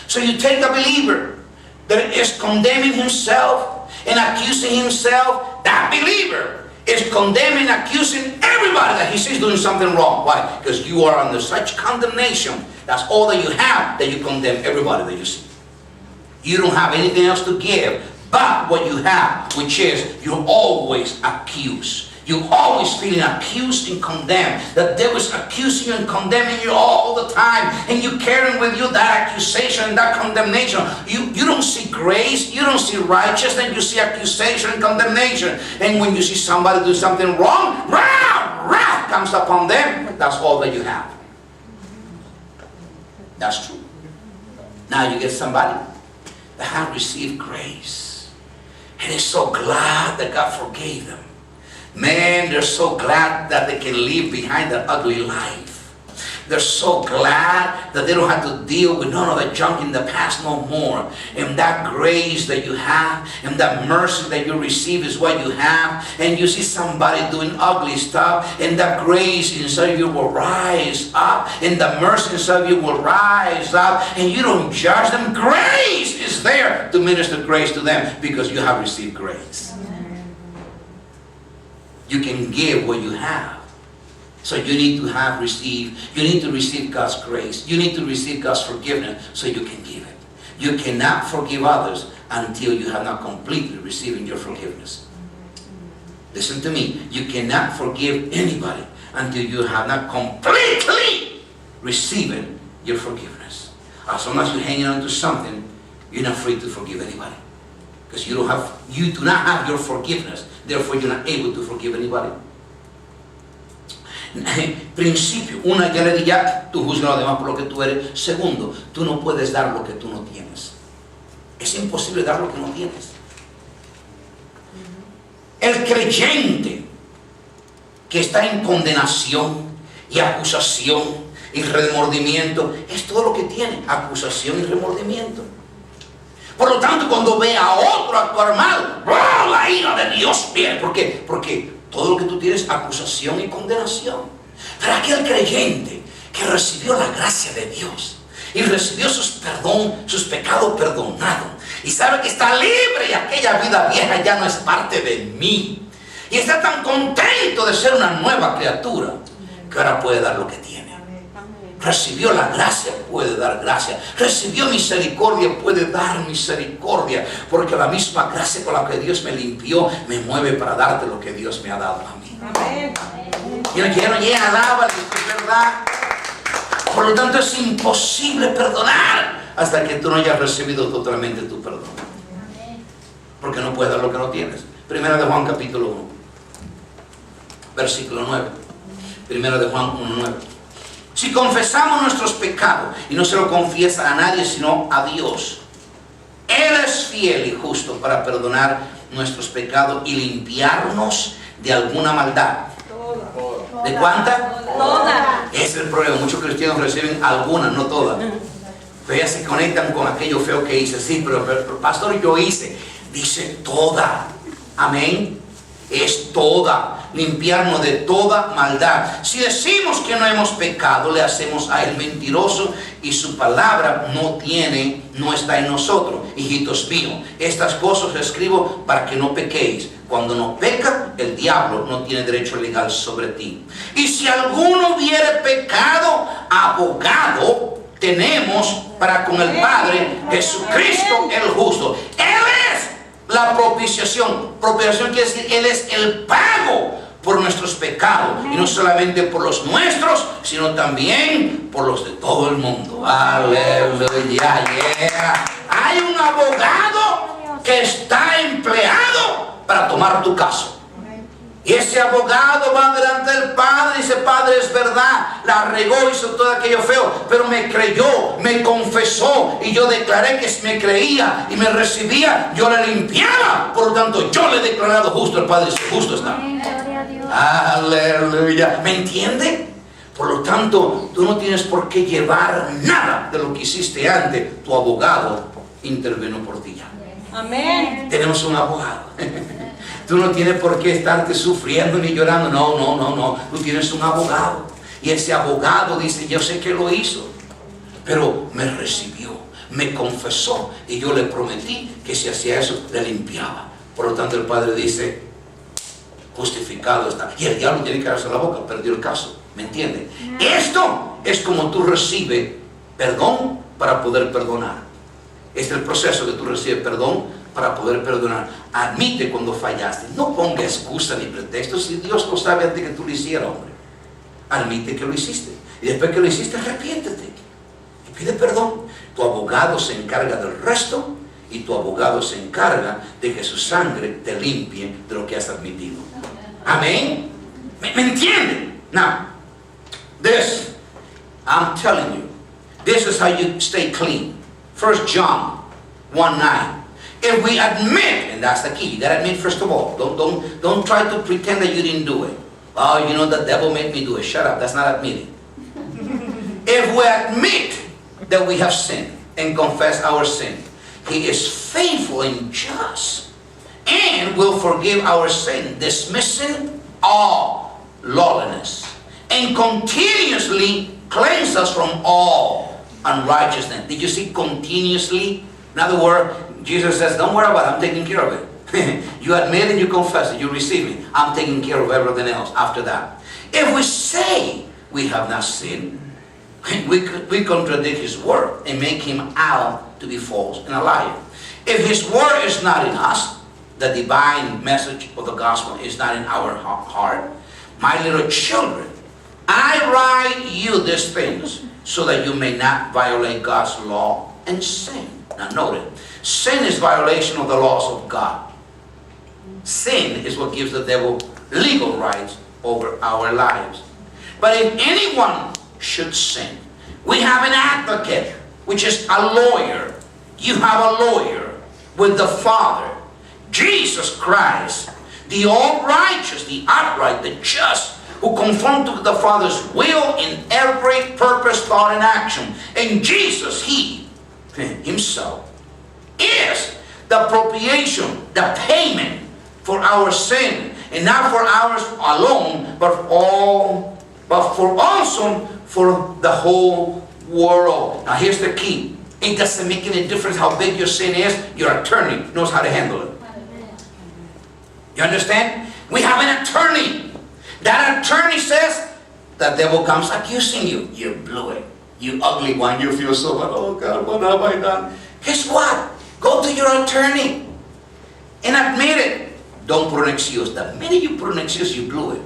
So you take a believer that is condemning himself and accusing himself. That believer is condemning, accusing everybody that he sees doing something wrong. Why? Because you are under such condemnation. That's all that you have, that you condemn everybody that you see. You don't have anything else to give but what you have, which is you're always accused. You're always feeling accused and condemned. The devil is accusing you and condemning you all the time. And you carrying with you that accusation and that condemnation. You don't see grace. You don't see righteousness. You see accusation and condemnation. And when you see somebody do something wrong, wrath comes upon them. That's all that you have. That's true. Now you get somebody that has received grace and is so glad that God forgave them. Man, they're so glad that they can leave behind that ugly life. They're so glad that they don't have to deal with none of the junk in the past no more. And that grace that you have and that mercy that you receive is what you have. And you see somebody doing ugly stuff, and that grace inside of you will rise up, and the mercy inside of you will rise up, and you don't judge them. Grace is there to minister grace to them because you have received grace. You can give what you have. So you need to you need to receive God's grace. You need to receive God's forgiveness so you can give it. You cannot forgive others until you have not completely received your forgiveness. Listen to me. You cannot forgive anybody until you have not completely received your forgiveness. As long as you're hanging on to something, you're not free to forgive anybody. Because you do not have your forgiveness. Therefore, you're not able to forgive anybody. Principio. Una, ya le di ya, tú juzgas a los demás por lo que tú eres. Segundo, tú no puedes dar lo que tú no tienes. Es imposible dar lo que no tienes. El creyente que está en condenación y acusación y remordimiento es todo lo que tiene, acusación y remordimiento. Por lo tanto, cuando ve a otro actuar mal, la ira de Dios viene. ¿Por qué? Porque todo lo que tú tienes es acusación y condenación. Pero aquel creyente que recibió la gracia de Dios y recibió sus pecados perdonados y sabe que está libre y aquella vida vieja ya no es parte de mí, y está tan contento de ser una nueva criatura que ahora puede dar lo que tiene. Recibió la gracia, puede dar gracia. Recibió misericordia, puede dar misericordia. Porque la misma gracia con la que Dios me limpió me mueve para darte lo que Dios me ha dado a mí. Amén. Y no quiero alábale, es verdad. Por lo tanto, es imposible perdonar hasta que tú no hayas recibido totalmente tu perdón. Porque no puedes dar lo que no tienes. Primera de Juan capítulo 1, versículo 9. Primera de Juan 1:9. Si confesamos nuestros pecados y no se lo confiesa a nadie sino a Dios, Él es fiel y justo para perdonar nuestros pecados y limpiarnos de alguna maldad. ¿De cuánta? Toda. Ese es el problema. Muchos cristianos reciben algunas, no todas. Pero ya se conectan con aquello feo que hice. Sí, pero pastor, yo hice. Dice toda. Amén. es toda, limpiarnos de toda maldad. Si decimos que no hemos pecado, le hacemos a él mentiroso y su palabra no está en nosotros. Hijitos míos, estas cosas escribo para que no pequéis. Cuando no peca, el diablo no tiene derecho legal sobre ti. Y si alguno hubiere pecado, abogado tenemos para con el Padre, Jesucristo el justo. Él es la propiciación. Propiciación quiere decir, Él es el pago por nuestros pecados. Y no solamente por los nuestros, sino también por los de todo el mundo. Aleluya. Yeah. Hay un abogado que está empleado para tomar tu caso. Y ese abogado va delante del Padre y dice: Padre, es verdad, la regó, hizo todo aquello feo, pero me creyó, me confesó, y yo declaré que si me creía y me recibía, yo le limpiaba. Por lo tanto, yo le he declarado justo. El Padre dice: justo está. Aleluya. ¿Me entiende? Por lo tanto, tú no tienes por qué llevar nada de lo que hiciste antes. Tu abogado intervino por ti ya. Amén. Tenemos un abogado. Tú no tienes por qué estarte sufriendo ni llorando. No. Tú tienes un abogado. Y ese abogado dice: yo sé que lo hizo, pero me recibió, me confesó, y yo le prometí que si hacía eso, le limpiaba. Por lo tanto, el Padre dice: justificado está. Y el diablo tiene que darse la boca, perdió el caso. ¿Me entiendes? Esto es como tú recibes perdón para poder perdonar. Este es el proceso que tú recibes perdón para poder perdonar. Admite cuando fallaste. No ponga excusa ni pretextos. Si Dios lo sabe antes que tú lo hicieras, hombre. Admite que lo hiciste. Y después que lo hiciste, arrepiéntete. Y pide perdón. Tu abogado se encarga del resto. Y tu abogado se encarga de que su sangre te limpie de lo que has admitido. Amén. ¿Me entienden? Now, this, I'm telling you, this is how you stay clean. 1 John 1:9. If we admit, and that's the key, you gotta admit first of all. Don't try to pretend that you didn't do it. Oh, you know, the devil made me do it. Shut up, that's not admitting. If we admit that we have sinned and confess our sin, He is faithful and just and will forgive our sin, dismissing all lawlessness, and continuously cleanse us from all unrighteousness. Did you see continuously? In other words, Jesus says, don't worry about it, I'm taking care of it. You admit it, you confess it, you receive it. I'm taking care of everything else after that. If we say we have not sinned, we contradict His word and make Him out to be false and a liar. If His word is not in us, the divine message of the gospel is not in our heart, my little children, I write you these things so that you may not violate God's law and sin. Now note it. Sin is violation of the laws of God. Sin is what gives the devil legal rights over our lives. But if anyone should sin, we have an advocate, which is a lawyer. You have a lawyer with the Father, Jesus Christ, the all-righteous, the upright, the just, who conform to the Father's will in every purpose, thought, and action. And Jesus, He Himself, is the propitiation, the payment for our sin, and not for ours alone, but also for the whole world. Now here's the key. It doesn't make any difference how big your sin is. Your attorney knows how to handle it. You understand? We have an attorney. That attorney says, the devil comes accusing you. You blew it. You ugly one. You feel so bad. Oh God, what have I done? Guess what? Go to your attorney and admit it. Don't put an excuse. The minute you put an excuse, you blew it.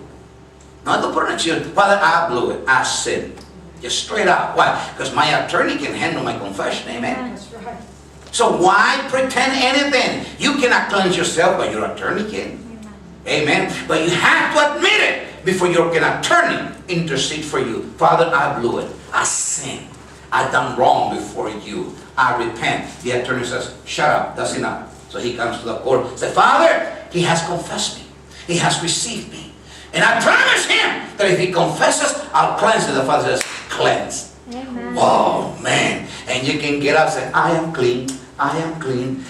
No, don't put an excuse. Father, I blew it. I sinned. Just straight out. Why? Because my attorney can handle my confession. Amen. That's right. So why pretend anything? You cannot cleanse yourself, but your attorney can. Amen. But you have to admit it before your attorney intercede for you. Father, I blew it. I sinned. I done wrong before you. I repent. The attorney says, shut up. That's enough. So he comes to the court and says, Father, he has confessed me. He has received me. And I promise him that if he confesses, I'll cleanse it. The Father says, cleanse. Amen. Oh, man. And you can get up and say, I am clean. I am clean.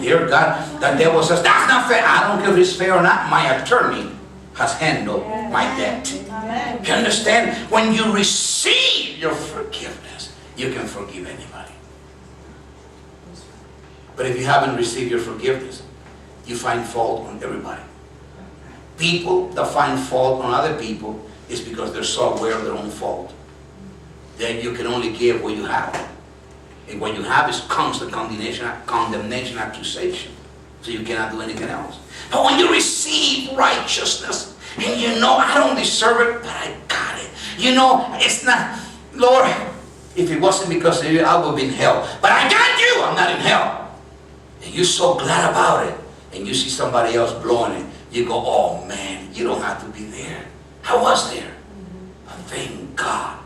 Dear God, the devil says, that's not fair. I don't care if it's fair or not. My attorney has handled my debt. Amen. You understand? When you receive your forgiveness, you can forgive anybody. But if you haven't received your forgiveness, you find fault on everybody. People that find fault on other people is because they're so aware of their own fault. Then you can only give what you have. And what you have is constant condemnation, accusation. So you cannot do anything else. But when you receive righteousness, and you know, I don't deserve it, but I got it. You know, it's not, Lord, if it wasn't because of you, I would be in hell. But I got you, I'm not in hell. And you're so glad about it. And you see somebody else blowing it. You go, oh man, you don't have to be there. I was there. But thank God,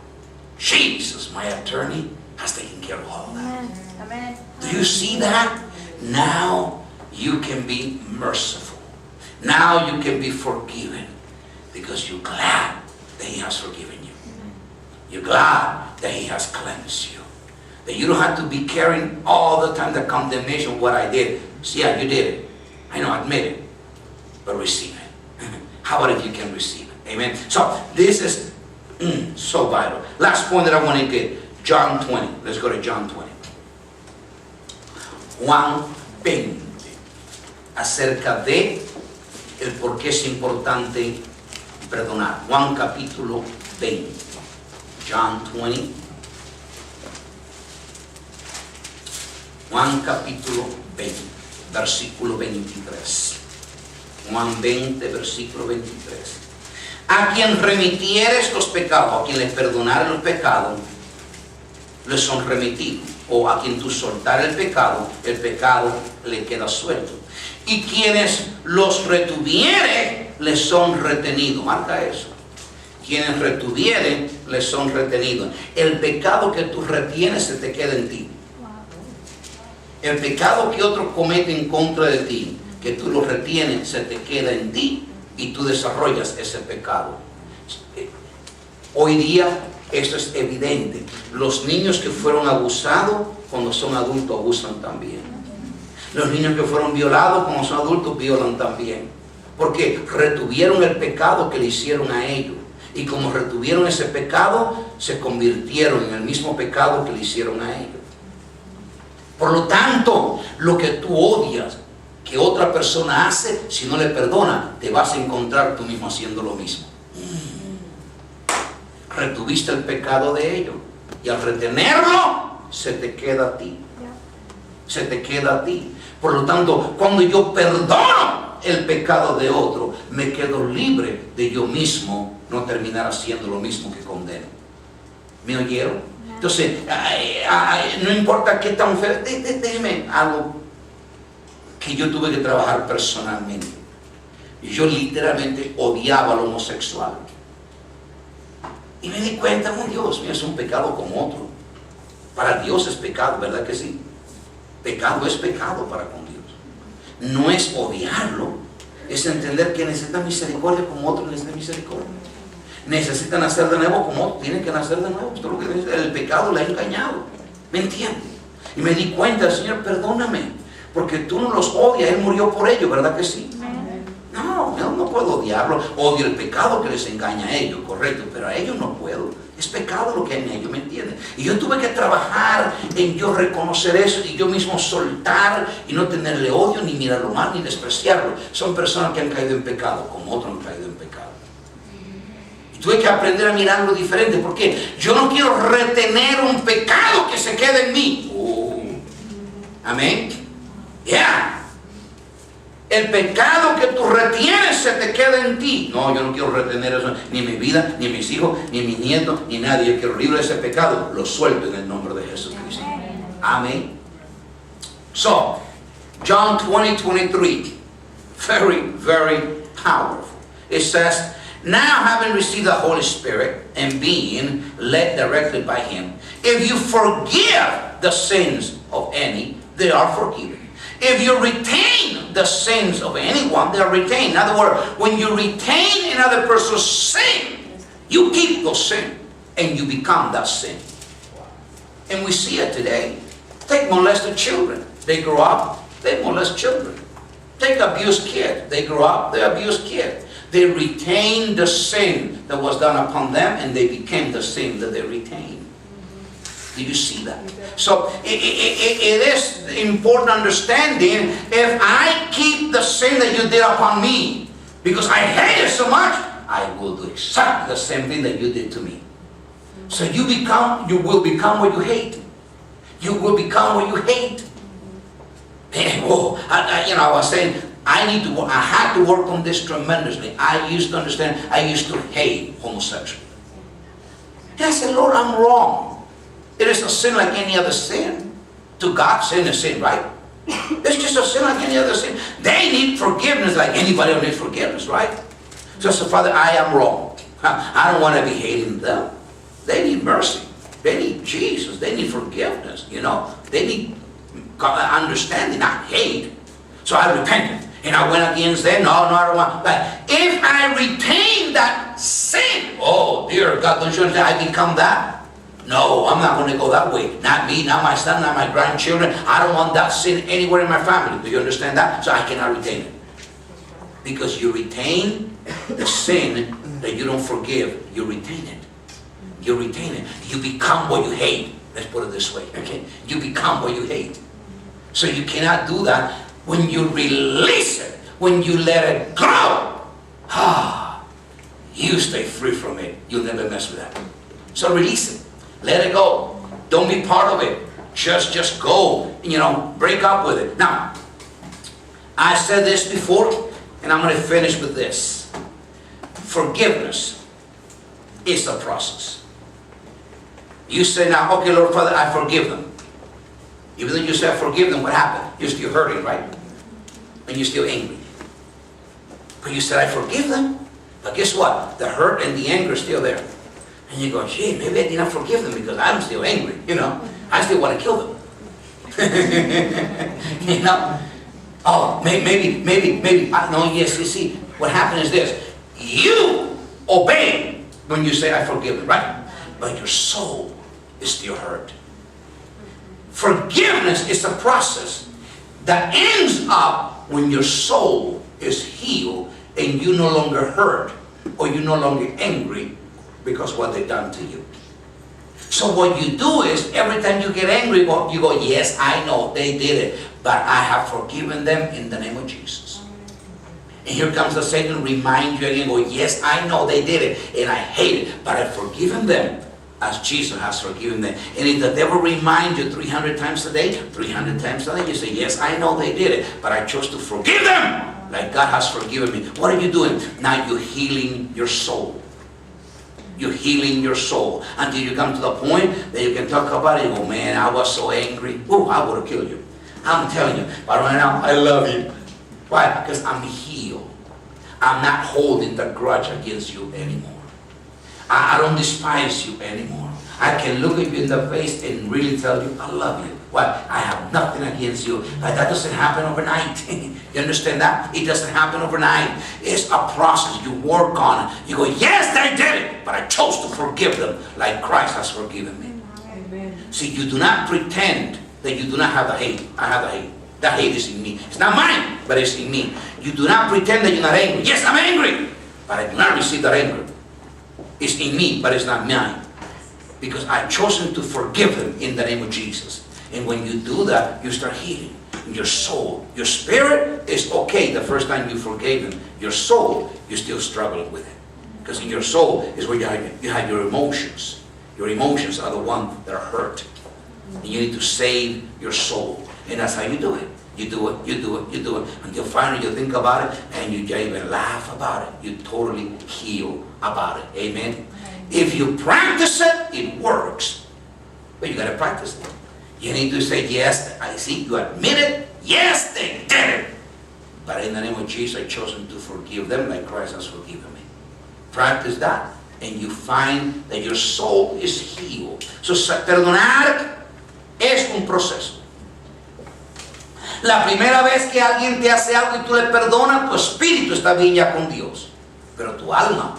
Jesus, my attorney, has taken care of all of that. Amen. Do you see that? Now you can be merciful. Now you can be forgiven. Because you're glad that He has forgiven you. You're glad that He has cleansed you. That you don't have to be carrying all the time the condemnation of what I did. See, yeah, you did it. I know, admit it. But receive it. How about if you can receive it? Amen. So this is so vital. Last point that I want to get. John 20. Let's go to John 20. Juan 20. Acerca de el por qué es importante perdonar. Juan capítulo 20. John 20. Juan capítulo 20. Versículo 23. Juan 20, versículo 23. A quien remitieres los pecados, a quien les perdonares los pecados, les son remitidos. O a quien tú soltares el pecado le queda suelto. Y quienes los retuviere, les son retenidos. Marca eso. Quienes retuvieren, les son retenidos. El pecado que tú retienes se te queda en ti. El pecado que otro comete en contra de ti, que tú lo retienes, se te queda en ti y tú desarrollas ese pecado. Hoy día esto es evidente. Los niños que fueron abusados, cuando son adultos abusan también. Los niños que fueron violados, cuando son adultos violan también. Porque retuvieron el pecado que le hicieron a ellos. Y como retuvieron ese pecado, se convirtieron en el mismo pecado que le hicieron a ellos. Por lo tanto, lo que tú odias que otra persona hace, si no le perdona, te vas a encontrar tú mismo haciendo lo mismo. Retuviste el pecado de ellos. Y al retenerlo, se te queda a ti. Se te queda a ti. Por lo tanto, cuando yo perdono el pecado de otro, me quedo libre de yo mismo no terminar haciendo lo mismo que condeno. ¿Me oyeron? Entonces, no importa qué tan feo, déjeme algo que yo tuve que trabajar personalmente. Yo literalmente odiaba al homosexual. Y me di cuenta, oh Dios mío, es un pecado como otro. Para Dios es pecado, ¿verdad que sí? Pecado es pecado para con Dios. No es odiarlo, es entender que necesitan misericordia como otros necesitan misericordia. Necesitan nacer de nuevo como otros tienen que nacer de nuevo. Esto es lo que dice, el pecado le ha engañado. ¿Me entiendes? Y me di cuenta, Señor, perdóname, porque tú no los odias, Él murió por ellos, ¿verdad que sí? No puedo odiarlo. Odio el pecado que les engaña a ellos, correcto, pero a ellos no puedo. Es pecado lo que hay en ellos, ¿me entiendes? Y yo tuve que trabajar en yo reconocer eso y yo mismo soltar y no tenerle odio, ni mirarlo mal, ni despreciarlo. Son personas que han caído en pecado, como otros han caído en pecado. Y tuve que aprender a mirarlo diferente, porque yo no quiero retener un pecado que se quede en mí. Amén. Ya. El pecado que tú retienes se te queda en ti. No, yo no quiero retener eso, ni en mi vida, ni en mis hijos, ni en mis nietos, ni nadie. Yo quiero libre de ese pecado. Lo suelto en el nombre de Jesucristo. Amén. So, John 20:23. Very, very powerful. It says, now having received the Holy Spirit and being led directly by Him, if you forgive the sins of any, they are forgiven. If you retain the sins of anyone, they are retained. In other words, when you retain another person's sin, you keep those sin and you become that sin. And we see it today. Take molested children. They grow up, they molest children. Take abused kid. They grow up, they abuse kid. They retain the sin that was done upon them, and they became the sin that they retained. Do you see that? So it is important understanding, if I keep the sin that you did upon me, because I hate it so much, I will do exactly the same thing that you did to me. So you will become what you hate. You will become what you hate. And, I was saying, I had to work on this tremendously. I used to understand, I used to hate homosexuality. I said, Lord, I'm wrong. It is a sin like any other sin. To God, sin is sin, right? It's just a sin like any other sin. They need forgiveness like anybody else needs forgiveness, right? So I said, Father, I am wrong. I don't want to be hating them. They need mercy. They need Jesus. They need forgiveness, They need understanding, not hate. So I repented. And I went against them. No, I don't want. But if I retain that sin, oh, dear God, don't you understand? I become that? No, I'm not going to go that way. Not me, not my son, not my grandchildren. I don't want that sin anywhere in my family. Do you understand that? So I cannot retain it. Because you retain the sin that you don't forgive. You retain it. You retain it. You become what you hate. Let's put it this way. Okay? You become what you hate. So you cannot do that. When you release it, when you let it go, you stay free from it. You'll never mess with that. So release it. Let it go. Don't be part of it. Just go, break up with it. Now, I said this before, and I'm going to finish with this. Forgiveness is a process. You say now, okay, Lord Father, I forgive them. Even though you say I forgive them, what happened? You're still hurting, right? And you're still angry. But you said I forgive them. But guess what? The hurt and the anger is still there. And you go, gee, maybe I did not forgive them because I'm still angry. I still want to kill them. Oh, maybe. No, yes, you see, what happened is this. You obey when you say I forgive them, right? But your soul is still hurt. Forgiveness is a process that ends up when your soul is healed and you no longer hurt or you're no longer angry because what they've done to you. So what you do is, every time you get angry, you go, yes, I know they did it, but I have forgiven them in the name of Jesus. And here comes the Satan, remind you again, go, yes, I know they did it, and I hate it, but I've forgiven them as Jesus has forgiven them. And if the devil reminds you 300 times a day, 300 times a day, you say, yes, I know they did it, but I chose to forgive them like God has forgiven me. What are you doing? Now you're healing your soul. You're healing your soul until you come to the point that you can talk about it. You go, man, I was so angry. Oh, I would have killed you. I'm telling you. But right now, I love you. Why? Because I'm healed. I'm not holding the grudge against you anymore. I don't despise you anymore. I can look at you in the face and really tell you, I love you. Why? I have nothing against you. That doesn't happen overnight. You understand that? It doesn't happen overnight. It's a process. You work on it. You go, yes, they did it, but I chose to forgive them like Christ has forgiven me. Amen. See, you do not pretend that you do not have the hate. I have the hate. That hate is in me. It's not mine, but it's in me. You do not pretend that you're not angry. Yes, I'm angry, but I do not receive that anger. It's in me, but it's not mine. Because I've chosen to forgive them in the name of Jesus. And when you do that, you start healing your soul. Your spirit is okay the first time you forgave them. Your soul, you're still struggling with it. Because in your soul is where you have your emotions. Your emotions are the ones that are hurt. And you need to save your soul. And that's how you do it. You do it. Until finally you think about it and you even laugh about it. You totally heal about it. Amen? If you practice it, it works. But you got to practice it. You need to say, yes, I see, you admit it. Yes, they did it. But in the name of Jesus, I've chosen to forgive them like Christ has forgiven me. Practice that. And you find that your soul is healed. So, perdonar es un proceso. La primera vez que alguien te hace algo y tú le perdonas, tu espíritu está bien ya con Dios. Pero tu alma,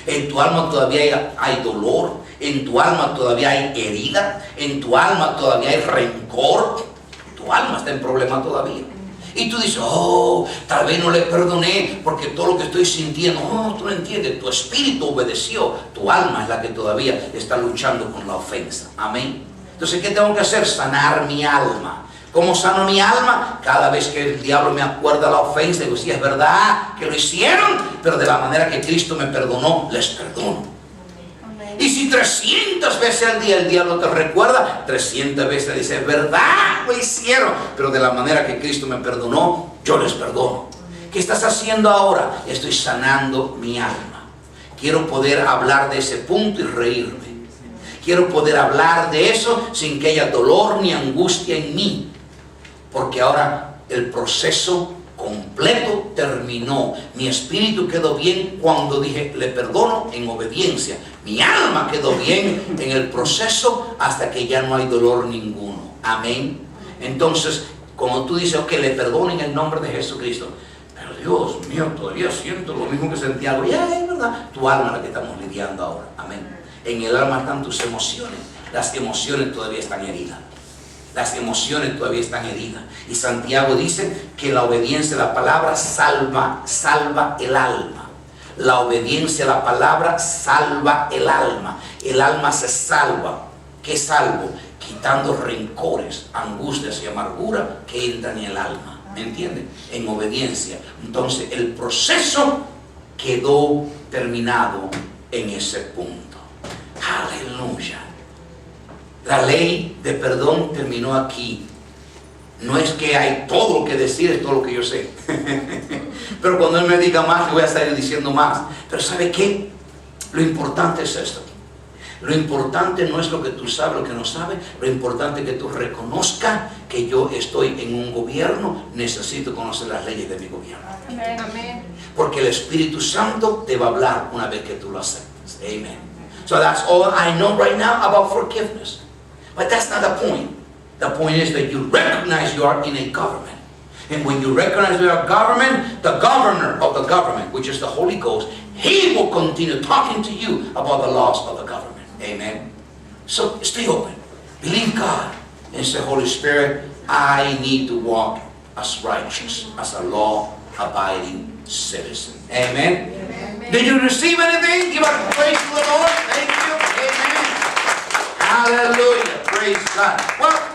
en tu alma todavía hay dolor, En tu alma todavía hay herida, en tu alma todavía hay rencor, tu alma está en problema todavía. Y tú dices, oh, tal vez no le perdoné porque todo lo que estoy sintiendo. No, tú no entiendes, tu espíritu obedeció, tu alma es la que todavía está luchando con la ofensa. Amén. Entonces, ¿qué tengo que hacer? Sanar mi alma. ¿Cómo sano mi alma? Cada vez que el diablo me acuerda la ofensa, digo, sí, es verdad que lo hicieron, pero de la manera que Cristo me perdonó, les perdono. Y si 300 veces al día el diablo te recuerda, 300 veces dice, es verdad, lo hicieron, pero de la manera que Cristo me perdonó, yo les perdono. ¿Qué estás haciendo ahora? Estoy sanando mi alma. Quiero poder hablar de ese punto y reírme. Quiero poder hablar de eso sin que haya dolor ni angustia en mí. Porque ahora el proceso completo terminó. Mi espíritu quedó bien cuando dije, le perdono en obediencia. Mi alma quedó bien en el proceso hasta que ya no hay dolor ninguno. Amén. Entonces, como tú dices, ok, le perdono en el nombre de Jesucristo. Pero Dios mío, todavía siento lo mismo que sentía algo. Ya, es verdad. Tu alma es la que estamos lidiando ahora. Amén. En el alma están tus emociones. Las emociones todavía están heridas. Las emociones todavía están heridas. Y Santiago dice que la obediencia a la palabra salva el alma. La obediencia a la palabra salva el alma. El alma se salva. ¿Qué salvo? Quitando rencores, angustias y amargura que entran en el alma. ¿Me entienden? En obediencia. Entonces el proceso quedó terminado en ese punto. Aleluya. La ley de perdón terminó aquí. No es que hay todo lo que decir, es todo lo que yo sé. Pero cuando Él me diga más, le voy a estar diciendo más. Pero ¿sabe qué? Lo importante es esto. Lo importante no es lo que tú sabes, lo que no sabes. Lo importante es que tú reconozcas que yo estoy en un gobierno. Necesito conocer las leyes de mi gobierno. Amén. Porque el Espíritu Santo te va a hablar una vez que tú lo aceptes. Amen. So that's all I know right now about forgiveness. But that's not the point. The point is that you recognize you are in a government. And when you recognize you are a government, the governor of the government, which is the Holy Ghost, He will continue talking to you about the laws of the government. Amen. So stay open. Believe God. And say, Holy Spirit, I need to walk as righteous, as a law-abiding citizen. Amen. Amen. Did you receive anything? Give us praise to the Lord. Thank you. Amen. Hallelujah. Praise God. Well,